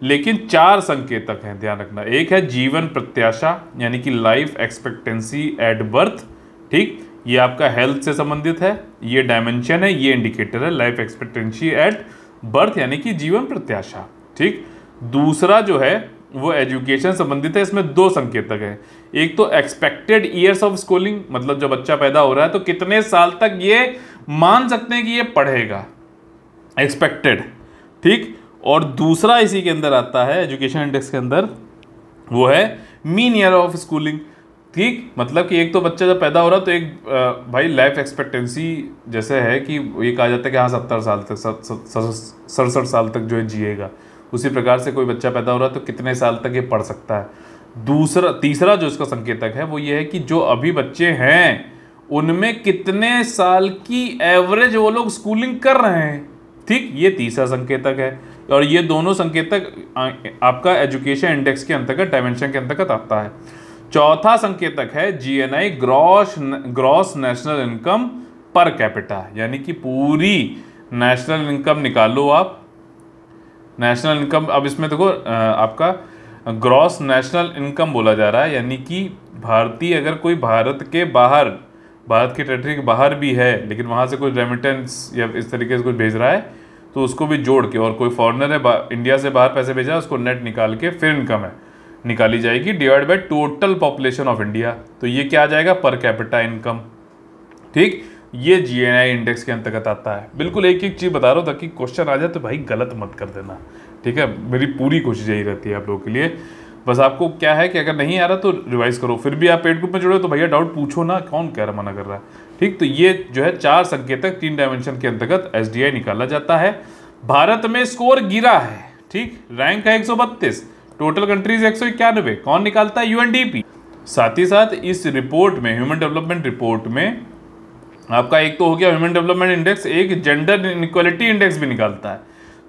लेकिन 4 संकेतक हैं, ध्यान रखना। एक है जीवन प्रत्याशा, यानी कि लाइफ एक्सपेक्टेंसी एट बर्थ, ठीक। ये आपका हेल्थ से संबंधित है, ये डायमेंशन है, ये इंडिकेटर है लाइफ एक्सपेक्टेंसी एट बर्थ यानी कि जीवन प्रत्याशा, ठीक। दूसरा जो है वो एजुकेशन संबंधित है, इसमें 2 संकेतक हैं। एक तो एक्सपेक्टेड ईयर्स ऑफ स्कूलिंग, मतलब जब बच्चा पैदा हो रहा है तो कितने साल तक ये मान सकते हैं कि ये पढ़ेगा, एक्सपेक्टेड, ठीक। और दूसरा इसी के अंदर आता है एजुकेशन इंडेक्स के अंदर, वो है मीन ईयर ऑफ स्कूलिंग, ठीक। मतलब कि एक तो बच्चा जब पैदा हो रहा है तो एक भाई लाइफ एक्सपेक्टेंसी जैसे है कि ये कहा जाता है कि हाँ 70 साल तक 67 साल तक जो है जिएगा, उसी प्रकार से कोई बच्चा पैदा हो रहा है तो कितने साल तक ये पढ़ सकता है। तीसरा जो इसका संकेतक है वो ये है कि जो अभी बच्चे हैं उनमें कितने साल की एवरेज वो लोग स्कूलिंग कर रहे हैं, ठीक। ये तीसरा संकेतक है, और ये दोनों संकेतक आपका एजुकेशन इंडेक्स के अंतर्गत, डायमेंशन के अंतर्गत आता है। चौथा संकेतक है GNI, gross national income per capita, यानी कि पूरी नेशनल इनकम निकालो आप, नेशनल इनकम। अब इसमें देखो आपका ग्रॉस नेशनल इनकम बोला जा रहा है, यानी कि भारतीय अगर कोई भारत के बाहर, भारत की टेरिटरी के बाहर भी है लेकिन वहाँ से कोई रेमिटेंस या इस तरीके से कुछ भेज रहा है तो उसको भी जोड़ के, और कोई फॉरेनर है इंडिया से बाहर पैसे भेजा उसको नेट निकाल के फिर इनकम है निकाली जाएगी, divide by total population of India. तो ये क्या आ जाएगा? पर कैपिटा इनकम, ठीक। ये GNI इंडेक्स के अंतर्गत आता है। बिल्कुल एक एक चीज़ बता रहा हूँ ताकि क्वेश्चन आ जाए तो भाई गलत मत कर देना, ठीक है। मेरी पूरी कोशिश यही रहती है आप लोगों के लिए। बस आपको क्या है कि अगर नहीं आ रहा तो रिवाइज करो, फिर भी आप पेड ग्रुप में जुड़े हो तो भैया डाउट पूछो ना, कौन कह रहा मना कर रहा है, ठीक। तो ये जो है 4 संकेतक 3 डायमेंशन के अंतर्गत SDI निकाला जाता है। भारत में स्कोर गिरा है, ठीक। रैंक है 132, टोटल कंट्रीज 191। कौन निकालता है? UNDP। साथ ही साथ इस रिपोर्ट में, ह्यूमन डेवलपमेंट रिपोर्ट में आपका एक तो हो गया ह्यूमन डेवलपमेंट इंडेक्स, एक जेंडर इनइक्वालिटी इंडेक्स भी निकालता है।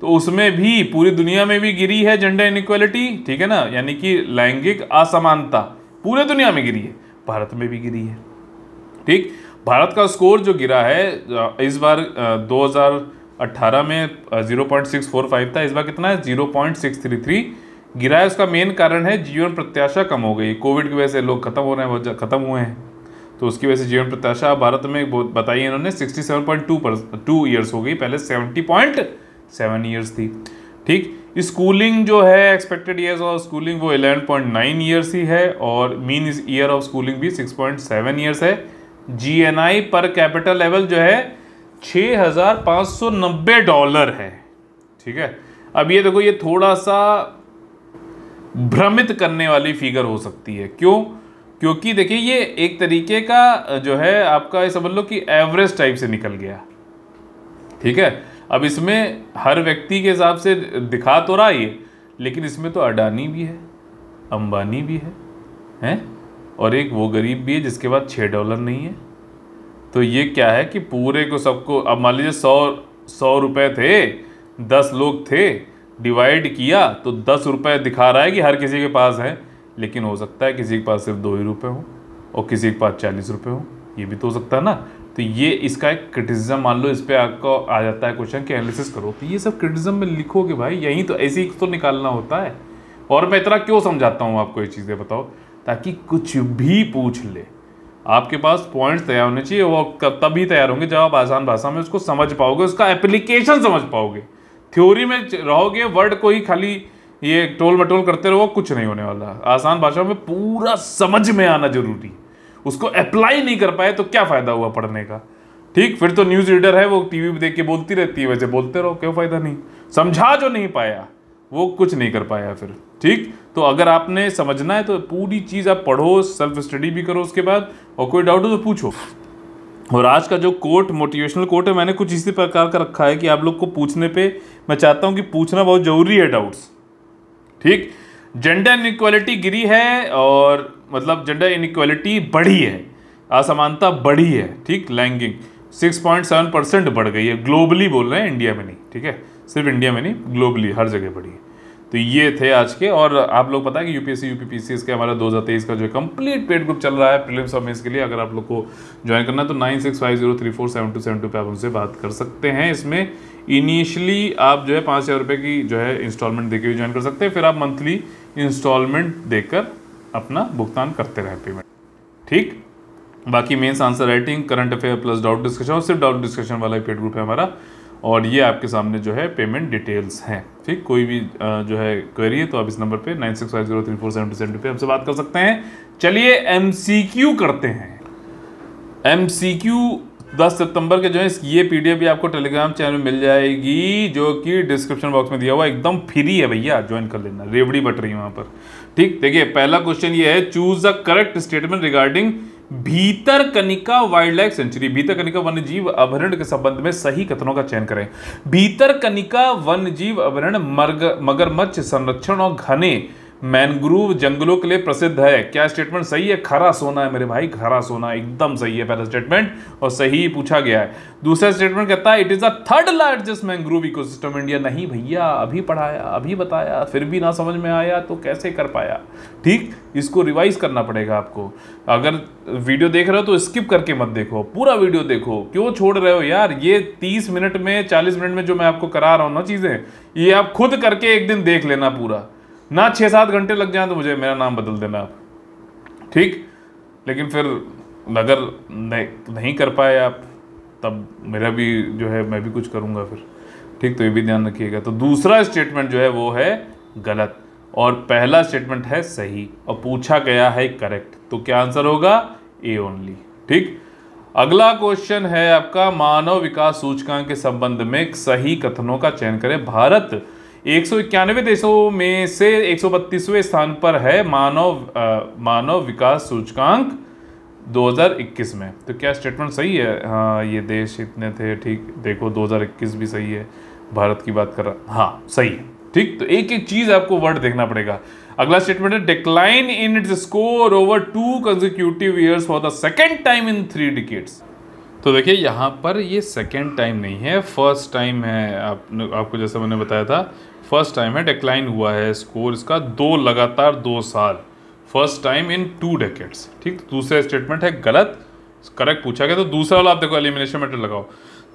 तो उसमें भी पूरी दुनिया में भी गिरी है जेंडर इनइक्वालिटी, ठीक है ना, यानी कि लैंगिक असमानता पूरे दुनिया में गिरी है, भारत में भी गिरी है, ठीक। भारत का स्कोर जो गिरा है इस बार 2018 में 0.645 था, इस बार कितना है? 0.633 गिरा है। उसका मेन कारण है जीवन प्रत्याशा कम हो गई, कोविड की वजह से लोग खत्म हो रहे हैं, बहुत खत्म हुए हैं, तो उसकी वजह से जीवन प्रत्याशा भारत में बताई इन्होंने 67.2 ईयर्स हो गई, पहले 70.7 ईयर्स थी, ठीक। स्कूलिंग जो है एक्सपेक्टेड ईयर्स ऑफ स्कूलिंग वो 11.9 ईयर्स ही है, और मीन ईयर ऑफ स्कूलिंग भी 6.7 ईयर्स है। GNI पर कैपिटल लेवल जो है $6,590 है, ठीक है। अब ये देखो, ये थोड़ा सा भ्रमित करने वाली फिगर हो सकती है, क्यों? क्योंकि देखिए ये एक तरीके का जो है आपका ये समझ लो कि एवरेज टाइप से निकल गया, ठीक है। अब इसमें हर व्यक्ति के हिसाब से दिखा तो रहा है ये, लेकिन इसमें तो अडानी भी है, अंबानी भी है, हैं, और एक वो गरीब भी है जिसके पास $6 नहीं है। तो ये क्या है कि पूरे को सबको, अब मान लीजिए 100 रुपए थे, 10 लोग थे, डिवाइड किया तो 10 रुपए दिखा रहा है कि हर किसी के पास है, लेकिन हो सकता है किसी के पास सिर्फ 2 ही रुपये हों और किसी के पास 40 रुपये हों, ये भी तो हो सकता है ना। तो ये इसका एक क्रिटिसिज्म मान लो, इस पर आपको आ जाता है क्वेश्चन कि एनालिसिस करो, तो ये सब क्रिटिसिज्म में लिखोगे भाई, यहीं तो ऐसे ही तो निकालना होता है। और मैं इतना क्यों समझाता हूँ आपको ये चीज़ें, बताओ, ताकि कुछ भी पूछ ले आपके पास पॉइंट्स तैयार होने चाहिए। वो तभी तैयार होंगे जब आप आसान भाषा में उसको समझ पाओगे, उसका एप्लीकेशन समझ पाओगे। थ्योरी में रहोगे, वर्ड को ही खाली ये टोल मटोल करते रहो, कुछ नहीं होने वाला। आसान भाषा में पूरा समझ में आना जरूरी, उसको अप्लाई नहीं कर पाए तो क्या फायदा हुआ पढ़ने का। ठीक, फिर तो न्यूज़ रीडर है, वो टीवी पे देख के बोलती रहती है, वैसे बोलते रहो, क्यों फायदा नहीं। समझा जो नहीं पाया वो कुछ नहीं कर पाया फिर। ठीक, तो अगर आपने समझना है तो पूरी चीज़ आप पढ़ो, सेल्फ स्टडी भी करो उसके बाद, और कोई डाउट हो तो पूछो। और आज का जो कोट, मोटिवेशनल कोट है, मैंने कुछ इसी प्रकार का रखा है कि आप लोग को पूछने पे मैं चाहता हूं कि पूछना बहुत जरूरी है डाउट्स। ठीक, जेंडर इनइक्वालिटी गिरी है, और मतलब जेंडर इनइक्वालिटी बढ़ी है, असमानता बढ़ी है। ठीक, लैंगिंग 6.7% बढ़ गई है, ग्लोबली बोल रहे हैं, इंडिया में नहीं। ठीक है, सिर्फ इंडिया में नहीं, ग्लोबली हर जगह बढ़ी है। तो ये थे आज के। और आप लोग पता है कि यूपीएससी यूपीपीसीएस के हमारा 2023 का जो कंप्लीट पेड ग्रुप चल रहा है प्रीलिम्स और मेंस के लिए, अगर आप लोग को ज्वाइन करना है तो 9650347272 पे आप उनसे बात कर सकते हैं। इसमें इनिशियली आप जो है 5,000 रुपये की जो है इंस्टॉलमेंट देकर भी ज्वाइन कर सकते हैं, फिर आप मंथली इंस्टॉलमेंट देकर अपना भुगतान करते रहें पेमेंट। ठीक, बाकी mains answer writing, current affair plus doubt discussion, और सिर्फ डाउट डिस्कशन वाला ही पेड ग्रुप है हमारा। और ये आपके सामने जो है पेमेंट डिटेल्स हैं। ठीक, कोई भी जो है क्वेरी है तो आप इस नंबर पे 9650347272 पे हमसे बात कर सकते हैं। चलिए एमसीक्यू करते हैं। एमसीक्यू 10 सितंबर के जो है ये पीडीएफ भी आपको टेलीग्राम चैनल में मिल जाएगी, जो कि डिस्क्रिप्शन बॉक्स में दिया हुआ, एकदम फ्री है भैया, ज्वाइन कर लेना, रेवड़ी बट रही है वहां पर। ठीक, देखिए पहला क्वेश्चन ये है, choose the correct statement regarding Bhitarkanika wild life sanctuary. Bhitarkanika वन्यजीव अभयारण्य के संबंध में सही कथनों का चयन करें। भीतरकनिका वन्यजीव अभयारण्य मगरमच्छ संरक्षण और घने मैनग्रोव जंगलों के लिए प्रसिद्ध है। क्या स्टेटमेंट सही है? खरा सोना है मेरे भाई, खरा सोना एकदम सही है पहला स्टेटमेंट, और सही पूछा गया है। दूसरा स्टेटमेंट कहता है it is the third largest mangrove ecosystem India. नहीं भैया, अभी पढ़ाया, अभी बताया, फिर भी ना समझ में आया तो कैसे कर पाया। ठीक, इसको रिवाइज करना पड़ेगा आपको। अगर वीडियो देख रहे हो तो स्किप करके मत देखो, पूरा वीडियो देखो। क्यों छोड़ रहे हो यार? ये 30 मिनट में 40 मिनट में जो मैं आपको करा रहा हूँ ना चीजें, ये आप खुद करके एक दिन देख लेना पूरा, ना 6-7 घंटे लग जाए तो मुझे मेरा नाम बदल देना आप। ठीक, लेकिन फिर अगर नहीं कर पाए आप, तब मेरा भी जो है, मैं भी कुछ करूँगा फिर। ठीक, तो ये भी ध्यान रखिएगा। तो दूसरा स्टेटमेंट जो है वो है गलत, और पहला स्टेटमेंट है सही, और पूछा गया है करेक्ट। तो क्या आंसर होगा? A only. ठीक, अगला क्वेश्चन है आपका, मानव विकास सूचकांक के संबंध में सही कथनों का चयन करें। भारत 191 देशों में से 132वें स्थान पर है मानव विकास सूचकांक 2021 में। तो क्या स्टेटमेंट सही है? हाँ, ये देश इतने थे। ठीक, देखो 2021 भी सही है, भारत की बात कर रहा, हाँ सही है। ठीक, तो एक एक चीज आपको वर्ड देखना पड़ेगा। अगला स्टेटमेंट है decline in its score over 2 consecutive years for the second time in 3 decades. तो देखिए यहाँ पर ये सेकेंड टाइम नहीं है, फर्स्ट टाइम है। आपको जैसा मैंने बताया था, फर्स्ट टाइम है, डिक्लाइन हुआ है स्कोर इसका लगातार 2 साल, फर्स्ट टाइम इन 2 डेकेड्स। ठीक, दूसरा स्टेटमेंट है गलत, करेक्ट पूछा गया। तो दूसरा वाला आप देखो, एलिमिनेशन मेथड लगाओ।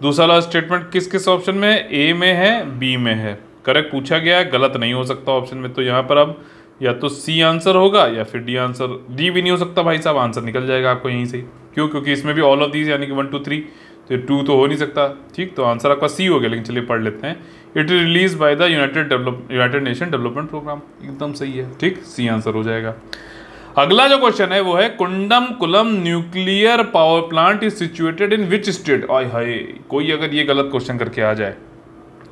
दूसरा वाला स्टेटमेंट किस किस ऑप्शन में? ए में है, बी में है। करेक्ट पूछा गया है, गलत नहीं हो सकता ऑप्शन में। तो यहाँ पर अब या तो सी आंसर होगा या फिर डी आंसर। डी भी नहीं हो सकता भाई साहब, आंसर निकल जाएगा आपको यहीं से। क्यों? क्योंकि इसमें भी ऑल ऑफ दीज यानी कि 1 2 3, तो 2 तो हो नहीं सकता। ठीक, तो आंसर आपका सी हो गया। लेकिन चलिए पढ़ लेते हैं। It is release by the United Nation development programme, एकदम सही है। ठीक, सी आंसर हो जाएगा। अगला जो क्वेश्चन है वो है Kudankulam nuclear power plant is situated in which state. आय हाय, कोई अगर ये गलत क्वेश्चन करके आ जाए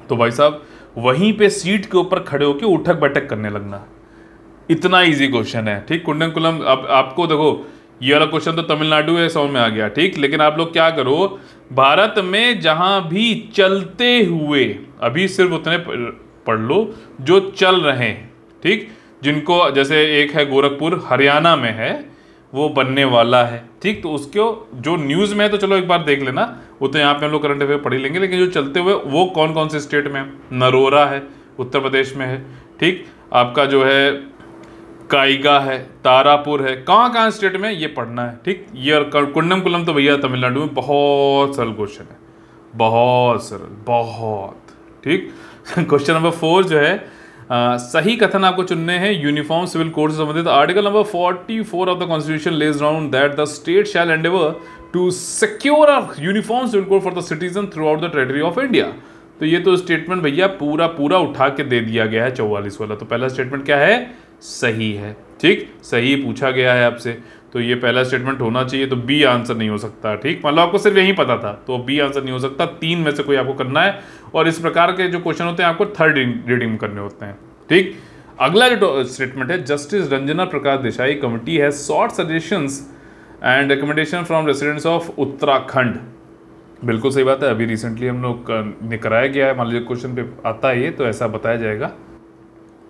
तो भाई साहब वहीं पे सीट के ऊपर खड़े होकर उठक बैठक करने लगना। इतना इजी क्वेश्चन है। ठीक, कुंडमकुलम, अब आपको देखो ये वाला क्वेश्चन तो तमिलनाडु है, समझ में आ गया। ठीक, लेकिन आप लोग क्या करो, भारत में जहां भी चलते हुए, अभी सिर्फ उतने पढ़ लो जो चल रहे हैं। ठीक, जिनको, जैसे एक है गोरखपुर हरियाणा में है, वो बनने वाला है। ठीक, तो उसको जो न्यूज़ में है तो चलो एक बार देख लेना, वो तो यहाँ पे हम लोग करंट अफेयर पढ़ ही लेंगे, लेकिन जो चलते हुए वो कौन कौन से स्टेट में है। नरोरा है, उत्तर प्रदेश में है। ठीक, आपका जो है काइगा है, तारापुर है, कहाँ कहाँ स्टेट में ये पढ़ना है। ठीक, ये और कुंडम कुलम तो भैया तमिलनाडु में। बहुत सरल क्वेश्चन है, बहुत सरल, बहुत। ठीक क्वेश्चन नंबर 4 जो है, सही कथन आपको चुनने हैं यूनिफॉर्म सिविल कोड से संबंधित। Article number 44 of the constitution lays down that the state shall endeavour to secure a uniform civil code for the citizen throughout the territory of India. तो ये तो स्टेटमेंट भैया पूरा पूरा उठा के दे दिया गया है 44 वाला। तो पहला स्टेटमेंट क्या है, सही है। ठीक, सही पूछा गया है आपसे, तो ये पहला स्टेटमेंट होना चाहिए। तो बी आंसर नहीं हो सकता। ठीक, मतलब आपको सिर्फ यही पता था, तो बी आंसर नहीं हो सकता। 3 में से कोई आपको करना है, और इस प्रकार के जो क्वेश्चन होते हैं आपको थर्ड रीडिंग में करने होते हैं। ठीक, अगला जो स्टेटमेंट है, जस्टिस रंजना प्रकाश देसाई कमिटी है sought suggestions and recommendation from residents of Uttarakhand. बिल्कुल सही बात है, अभी रिसेंटली हम लोग ने कराया गया है। मान लीजिए क्वेश्चन पे आता है ये, तो ऐसा बताया जाएगा,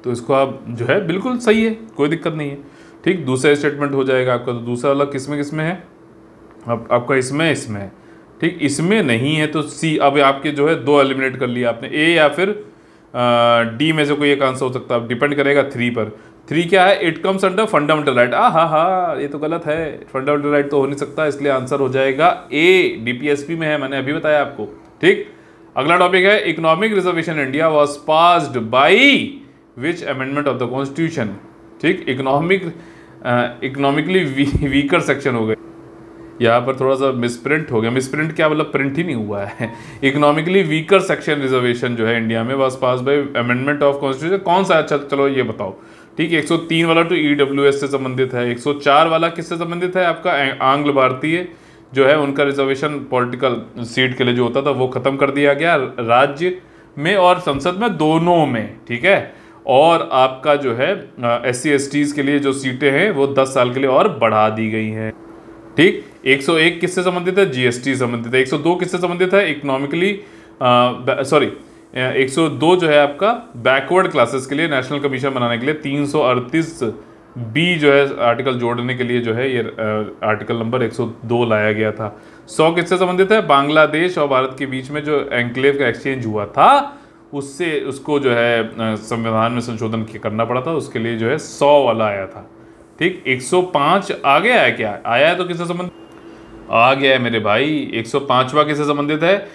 तो इसको आप जो है बिल्कुल सही है, कोई दिक्कत नहीं है। ठीक, दूसरा स्टेटमेंट हो जाएगा आपका। तो दूसरा वाला किसमें है, अब आपका इसमें है। ठीक, इसमें नहीं है तो सी। अब आपके जो है 2 एलिमिनेट कर लिया आपने, ए या फिर डी में से कोई एक आंसर हो सकता है, डिपेंड करेगा 3 पर। 3 क्या है, it comes under fundamental right. हाँ, ये तो गलत है, फंडामेंटल राइट तो हो नहीं सकता, इसलिए आंसर हो जाएगा ए, डीपीएसपी में है, मैंने अभी बताया आपको। ठीक, अगला टॉपिक है, economic reservation India was passed by which amendment of the constitution. ठीक, इकोनॉमिकली वीकर सेक्शन हो गए, यहाँ पर थोड़ा सा मिसप्रिंट हो गया। मिसप्रिंट क्या, मतलब प्रिंट ही नहीं हुआ है। इकोनॉमिकली वीकर सेक्शन रिजर्वेशन जो है इंडिया में was pass by amendment of constitution. कौन सा, अच्छा चलो ये बताओ। ठीक, 103 वाला तो ईडब्ल्यूएस से संबंधित है। 104 वाला किससे संबंधित है, आपका आंग्ल भारतीय जो है उनका रिजर्वेशन पॉलिटिकल सीट के लिए जो होता था वो खत्म कर दिया गया, राज्य में और संसद में दोनों में। ठीक है, और आपका जो है SC STs के लिए जो सीटें हैं वो 10 साल के लिए और बढ़ा दी गई हैं। ठीक, 101 किससे संबंधित है, GST संबंधित है। 102 किससे संबंधित है, इकोनॉमिकली 102 जो है आपका बैकवर्ड क्लासेस के लिए नेशनल कमीशन बनाने के लिए 338 बी जो है आर्टिकल जोड़ने के लिए जो है ये आर्टिकल नंबर 102 लाया गया था। 100 किससे संबंधित है, बांग्लादेश और भारत के बीच में जो एन्क्लेव का एक्सचेंज हुआ था उससे उसको जो है संविधान में संशोधन करना पड़ा था, उसके लिए जो है 100 वाला आया था। ठीक, 105 आ गया है, क्या आया है तो किससे संबंधित आ गया है मेरे भाई। 105वां किससे संबंधित है,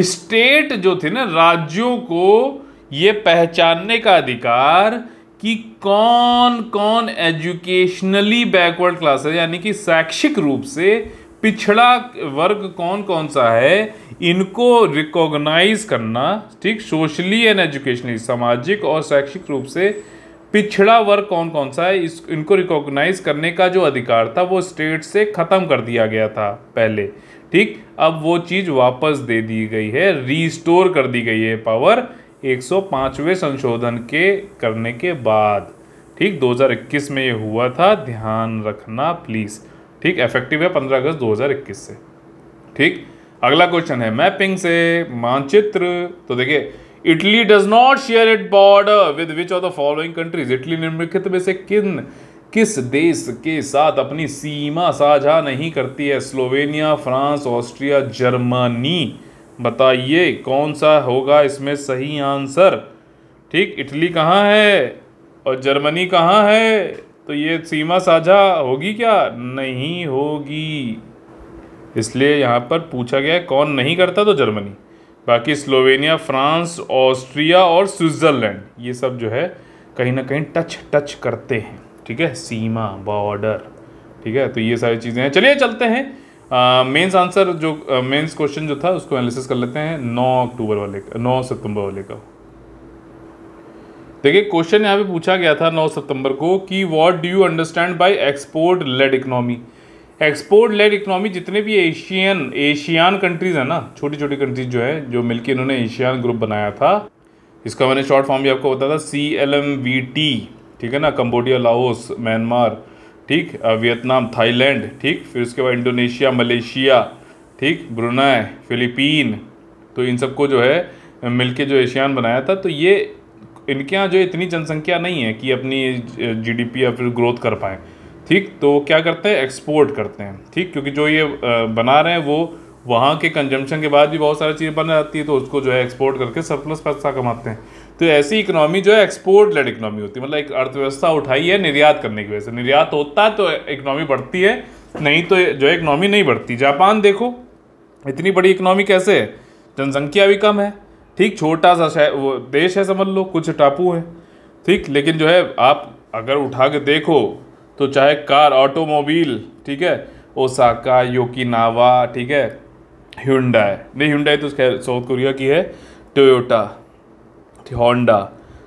स्टेट जो थे ना, राज्यों को ये पहचानने का अधिकार कि कौन कौन एजुकेशनली बैकवर्ड क्लास है, यानी कि शैक्षिक रूप से पिछड़ा वर्ग कौन कौन सा है, इनको रिकॉग्नाइज करना। ठीक, सोशली एंड एजुकेशनली, सामाजिक और शैक्षिक रूप से पिछड़ा वर्ग कौन कौन सा है, इनको रिकॉग्नाइज करने का जो अधिकार था वो स्टेट से खत्म कर दिया गया था पहले। ठीक, अब वो चीज़ वापस दे दी गई है, रीस्टोर कर दी गई है पावर 105वें संशोधन के करने के बाद। ठीक, 2021 में ये हुआ था, ध्यान रखना प्लीज़। ठीक, इफेक्टिव है 15 अगस्त 2021 से। ठीक, अगला क्वेश्चन है मैपिंग से मानचित्र। तो देखिए, Italy does not share it border with which of the following countries. Italy निम्नलिखित में से किस देश के साथ अपनी सीमा साझा नहीं करती है, स्लोवेनिया, फ्रांस, ऑस्ट्रिया, जर्मनी। बताइए कौन सा होगा इसमें सही आंसर। ठीक, इटली कहाँ है और जर्मनी कहाँ है, तो ये सीमा साझा होगी क्या, नहीं होगी। इसलिए यहाँ पर पूछा गया है कौन नहीं करता, तो जर्मनी। बाकी स्लोवेनिया, फ्रांस, ऑस्ट्रिया और स्विट्ज़रलैंड ये सब जो है कहीं ना कहीं टच करते हैं। ठीक है, सीमा, बॉर्डर। ठीक है, तो ये सारी चीज़ें हैं। चलिए चलते हैं मेंस आंसर, जो मेंस क्वेश्चन जो था उसको एनालिसिस कर लेते हैं 9 सितंबर वाले का। देखिए, क्वेश्चन यहाँ पे पूछा गया था 9 सितंबर को कि what do you understand by export led economy. Export led economy जितने भी एशियान कंट्रीज़ हैं ना, छोटी छोटी कंट्रीज जो है, जो मिलकर इन्होंने एशियान ग्रुप बनाया था, इसका मैंने शॉर्ट फॉर्म भी आपको बताया था, CLMVT। ठीक है ना, कंबोडिया, लाओस, म्यांमार, ठीक, वियतनाम, थाईलैंड, ठीक, फिर उसके बाद इंडोनेशिया, मलेशिया, ठीक, ब्रुनेई, फिलीपीन। तो इन सबको जो है मिलके जो एशियान बनाया था, तो ये इनके यहाँ जो इतनी जनसंख्या नहीं है कि अपनी जीडीपी या फिर ग्रोथ कर पाए, ठीक। तो क्या करते हैं, एक्सपोर्ट करते हैं, ठीक, क्योंकि जो ये बना रहे हैं वो वहाँ के कंजम्पशन के बाद भी बहुत सारी चीज़ें बन जाती है, तो उसको जो है एक्सपोर्ट करके सरप्लस पैसा कमाते हैं। तो ऐसी इकोनॉमी जो है एक्सपोर्ट लेड इकोनॉमी होती है, मतलब एक अर्थव्यवस्था उठाई है निर्यात करने की वजह से। निर्यात होता है तो इकोनॉमी बढ़ती है, नहीं तो जो है इकोनॉमी नहीं बढ़ती। जापान देखो, इतनी बड़ी इकोनॉमी कैसे है, जनसंख्या भी कम है, ठीक, छोटा सा वो देश है समझ लो, कुछ टापू है, ठीक, लेकिन जो है आप अगर उठा के देखो तो चाहे कार, ऑटोमोबाइल, ठीक है, ओसाका, योकिनावा, ठीक है, ह्युंडई, नहीं ह्युंडई तो खैर साउथ कोरिया की है, टोयोटा, होंडा,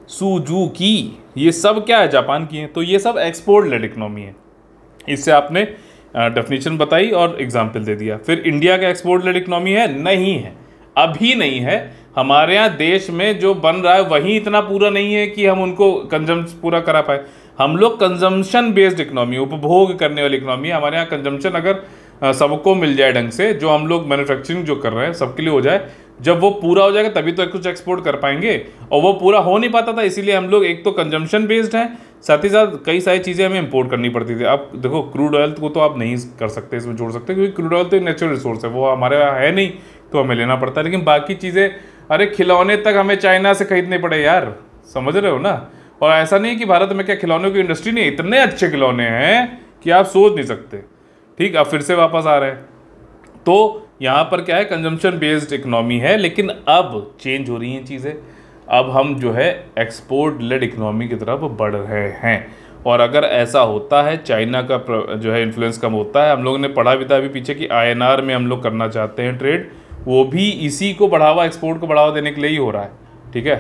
सुजुकी, ये सब क्या है, जापान की है। तो ये सब एक्सपोर्ट लेड इकोनॉमी है। इससे आपने डेफिनेशन बताई और एग्जाम्पल दे दिया। फिर इंडिया का एक्सपोर्ट लेड इकोनॉमी है, नहीं है, अभी नहीं है। हमारे यहाँ देश में जो बन रहा है वही इतना पूरा नहीं है कि हम उनको कंजम्पशन पूरा करा पाए। हम लोग कंजम्पशन बेस्ड इकोनॉमी, उपभोग करने वाली इकोनॉमी है। हमारे यहाँ कंजम्पशन अगर सबको मिल जाए ढंग से, जो हम लोग मैन्युफैक्चरिंग जो कर रहे हैं सबके लिए हो जाए, जब वो पूरा हो जाएगा तभी तो कुछ एक्सपोर्ट कर पाएंगे। और वो पूरा हो नहीं पाता था, इसीलिए हम लोग एक तो कंजम्पशन बेस्ड हैं, साथ ही साथ कई सारी चीज़ें हमें इंपोर्ट करनी पड़ती थी। अब देखो क्रूड ऑयल को तो आप नहीं कर सकते, इसमें जोड़ सकते, क्योंकि क्रूड ऑयल तो एक नेचुरल रिसोर्स है, वो हमारे यहाँ है नहीं, तो हमें लेना पड़ता है। लेकिन बाकी चीज़ें, अरे खिलौने तक हमें चाइना से खरीदने पड़े यार, समझ रहे हो ना। और ऐसा नहीं है कि भारत में क्या खिलौनों की इंडस्ट्री नहीं, इतने अच्छे खिलौने हैं कि आप सोच नहीं सकते, ठीक। अब फिर से वापस आ रहे हैं, तो यहाँ पर क्या है, कंजम्पशन बेस्ड इकोनॉमी है। लेकिन अब चेंज हो रही हैं चीज़ें, अब हम जो है एक्सपोर्ट लेड इकोनॉमी की तरफ बढ़ रहे हैं। और अगर ऐसा होता है, चाइना का जो है इन्फ्लुएंस कम होता है, हम लोगों ने पढ़ा भी था अभी पीछे कि INR में हम लोग करना चाहते हैं ट्रेड, वो भी इसी को बढ़ावा, एक्सपोर्ट को बढ़ावा देने के लिए ही हो रहा है, ठीक है।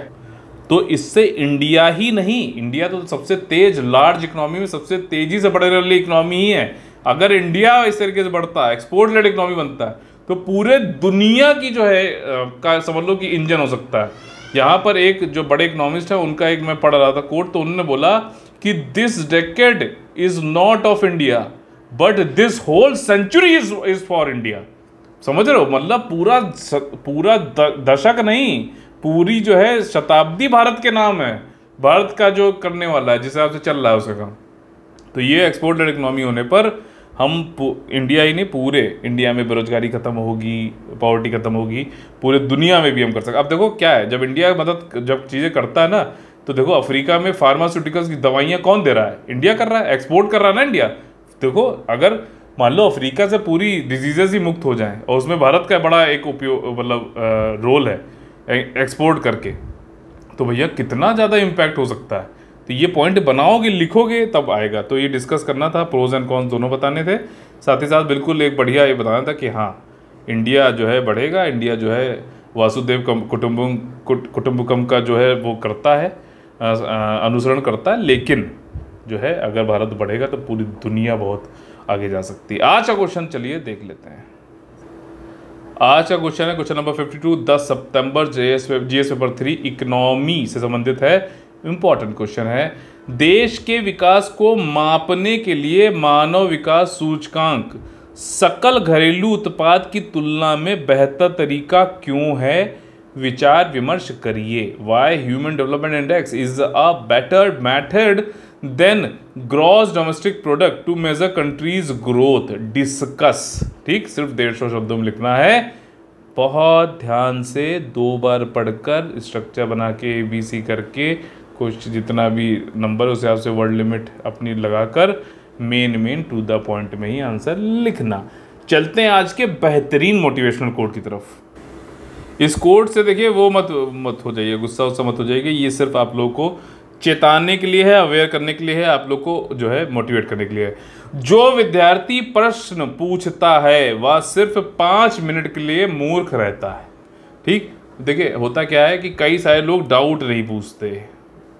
तो इससे इंडिया ही नहीं, इंडिया तो सबसे तेज लार्ज इकोनॉमी में सबसे तेजी से बढ़ने वाली इकोनॉमी ही है। अगर इंडिया इस तरीके से बढ़ता है, एक्सपोर्ट लेड इकोनॉमी बनता है, तो पूरे दुनिया की जो है का समझ लो कि इंजन हो सकता है। यहाँ पर एक जो बड़े इकोनॉमिस्ट है, उनका एक मैं पढ़ रहा था कोट, तो उन्होंने बोला कि this decade is not of India but this whole century is for India. समझ रहे हो, मतलब पूरा दशक नहीं, पूरी जो है शताब्दी भारत के नाम है, भारत का जो करने वाला है, जिस हिसाब से चल रहा है उसका काम। तो ये एक्सपोर्ट लेड इकोनॉमी होने पर हम इंडिया ही नहीं, पूरे इंडिया में बेरोजगारी खत्म होगी, पॉवर्टी खत्म होगी, पूरे दुनिया में भी हम कर सकते। अब देखो क्या है, जब इंडिया मदद जब चीज़ें करता है ना, तो देखो अफ्रीका में फार्मास्यूटिकल्स की दवाइयाँ कौन दे रहा है, इंडिया कर रहा है, एक्सपोर्ट कर रहा है ना इंडिया। देखो अगर मान लो अफ्रीका से पूरी डिजीजेस ही मुक्त हो जाएं, और उसमें भारत का बड़ा एक उपयोग मतलब रोल है एक्सपोर्ट करके, तो भैया कितना ज़्यादा इम्पैक्ट हो सकता है। तो ये पॉइंट बनाओगे, लिखोगे, तब आएगा। तो ये डिस्कस करना था, प्रोज एंड कॉन्स दोनों बताने थे, साथ ही साथ बिल्कुल एक बढ़िया ये बताना था कि हाँ इंडिया जो है बढ़ेगा, इंडिया जो है वासुदेव कुटुम्बकम का जो है वो करता है, अनुसरण करता है। लेकिन जो है अगर भारत बढ़ेगा तो पूरी दुनिया बहुत आगे जा सकती है। आज का क्वेश्चन चलिए देख लेते हैं। आज का क्वेश्चन है क्वेश्चन नंबर 52, 10 सितंबर, जीएस पेपर 3 इकोनॉमी से संबंधित है। इंपॉर्टेंट क्वेश्चन है, देश के विकास को मापने के लिए मानव विकास सूचकांक सकल घरेलू उत्पाद की तुलना में बेहतर तरीका क्यों है, विचार विमर्श करिए। Why human development index is a better method than gross domestic product to measure countries growth, discuss. ठीक, सिर्फ 150 शब्दों में लिखना है, बहुत ध्यान से 2 बार पढ़कर स्ट्रक्चर बना के ABC करके कुछ जितना भी नंबर उस हिसाब से वर्ड लिमिट अपनी लगाकर मेन टू द पॉइंट में ही आंसर लिखना। चलते हैं आज के बेहतरीन मोटिवेशनल कोड की तरफ। इस कोड से देखिए वो मत हो जाइए, गुस्सा मत हो जाइए, ये सिर्फ आप लोगों को चेताने के लिए है, अवेयर करने के लिए है, आप लोग को जो है मोटिवेट करने के लिए है। जो विद्यार्थी प्रश्न पूछता है वह सिर्फ 5 मिनट के लिए मूर्ख रहता है। ठीक, देखिए होता क्या है कि कई सारे लोग डाउट नहीं पूछते,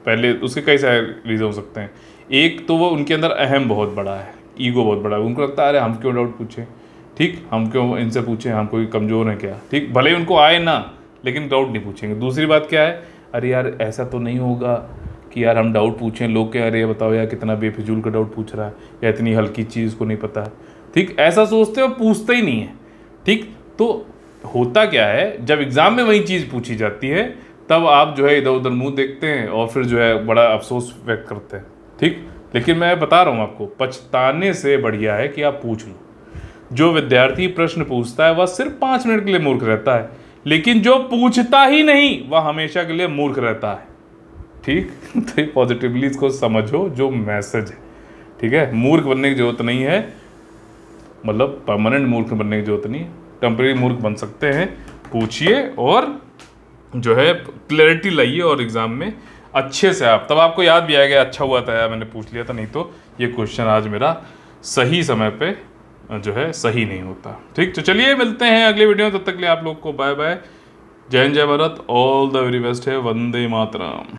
पहले उसके कई सारे रीज़न हो सकते हैं। एक तो वो उनके अंदर अहम बहुत बड़ा है, ईगो बहुत बड़ा है, उनको लगता है अरे हम क्यों डाउट पूछें, ठीक, हम क्यों इनसे पूछें, हम कोई कमज़ोर हैं क्या, ठीक, भले ही उनको आए ना लेकिन डाउट नहीं पूछेंगे। दूसरी बात क्या है, अरे यार ऐसा तो नहीं होगा कि यार हम डाउट पूछें, लोग क्या अरे बताओ यार कितना बेफिजूल का डाउट पूछ रहा है, या इतनी हल्की चीज़ को नहीं पता है, ठीक, ऐसा सोचते हो, पूछते ही नहीं है। ठीक, तो होता क्या है, जब एग्ज़ाम में वही चीज़ पूछी जाती है तब आप जो है इधर उधर मुंह देखते हैं और फिर जो है बड़ा अफसोस व्यक्त करते हैं। ठीक, लेकिन मैं बता रहा हूँ आपको, पछताने से बढ़िया है कि आप पूछ लो। जो विद्यार्थी प्रश्न पूछता है वह सिर्फ 5 मिनट के लिए मूर्ख रहता है, लेकिन जो पूछता ही नहीं वह हमेशा के लिए मूर्ख रहता है। ठीक तो ये पॉजिटिवली इसको समझो जो मैसेज है। ठीक है, मूर्ख बनने की जरूरत नहीं है, मतलब परमानेंट मूर्ख बनने की जरूरत नहीं है, टेम्परेरी मूर्ख बन सकते हैं। पूछिए और जो है क्लैरिटी लाइए और एग्जाम में अच्छे से आप, तब आपको याद भी आएगा अच्छा हुआ था यार मैंने पूछ लिया था, नहीं तो ये क्वेश्चन आज मेरा सही समय पे जो है सही नहीं होता। ठीक, तो चलिए मिलते हैं अगले वीडियो में, तब तक के लिए आप लोग को बाय बाय, जय हिंद जय Bharat, all the very best है, वंदे मातरम।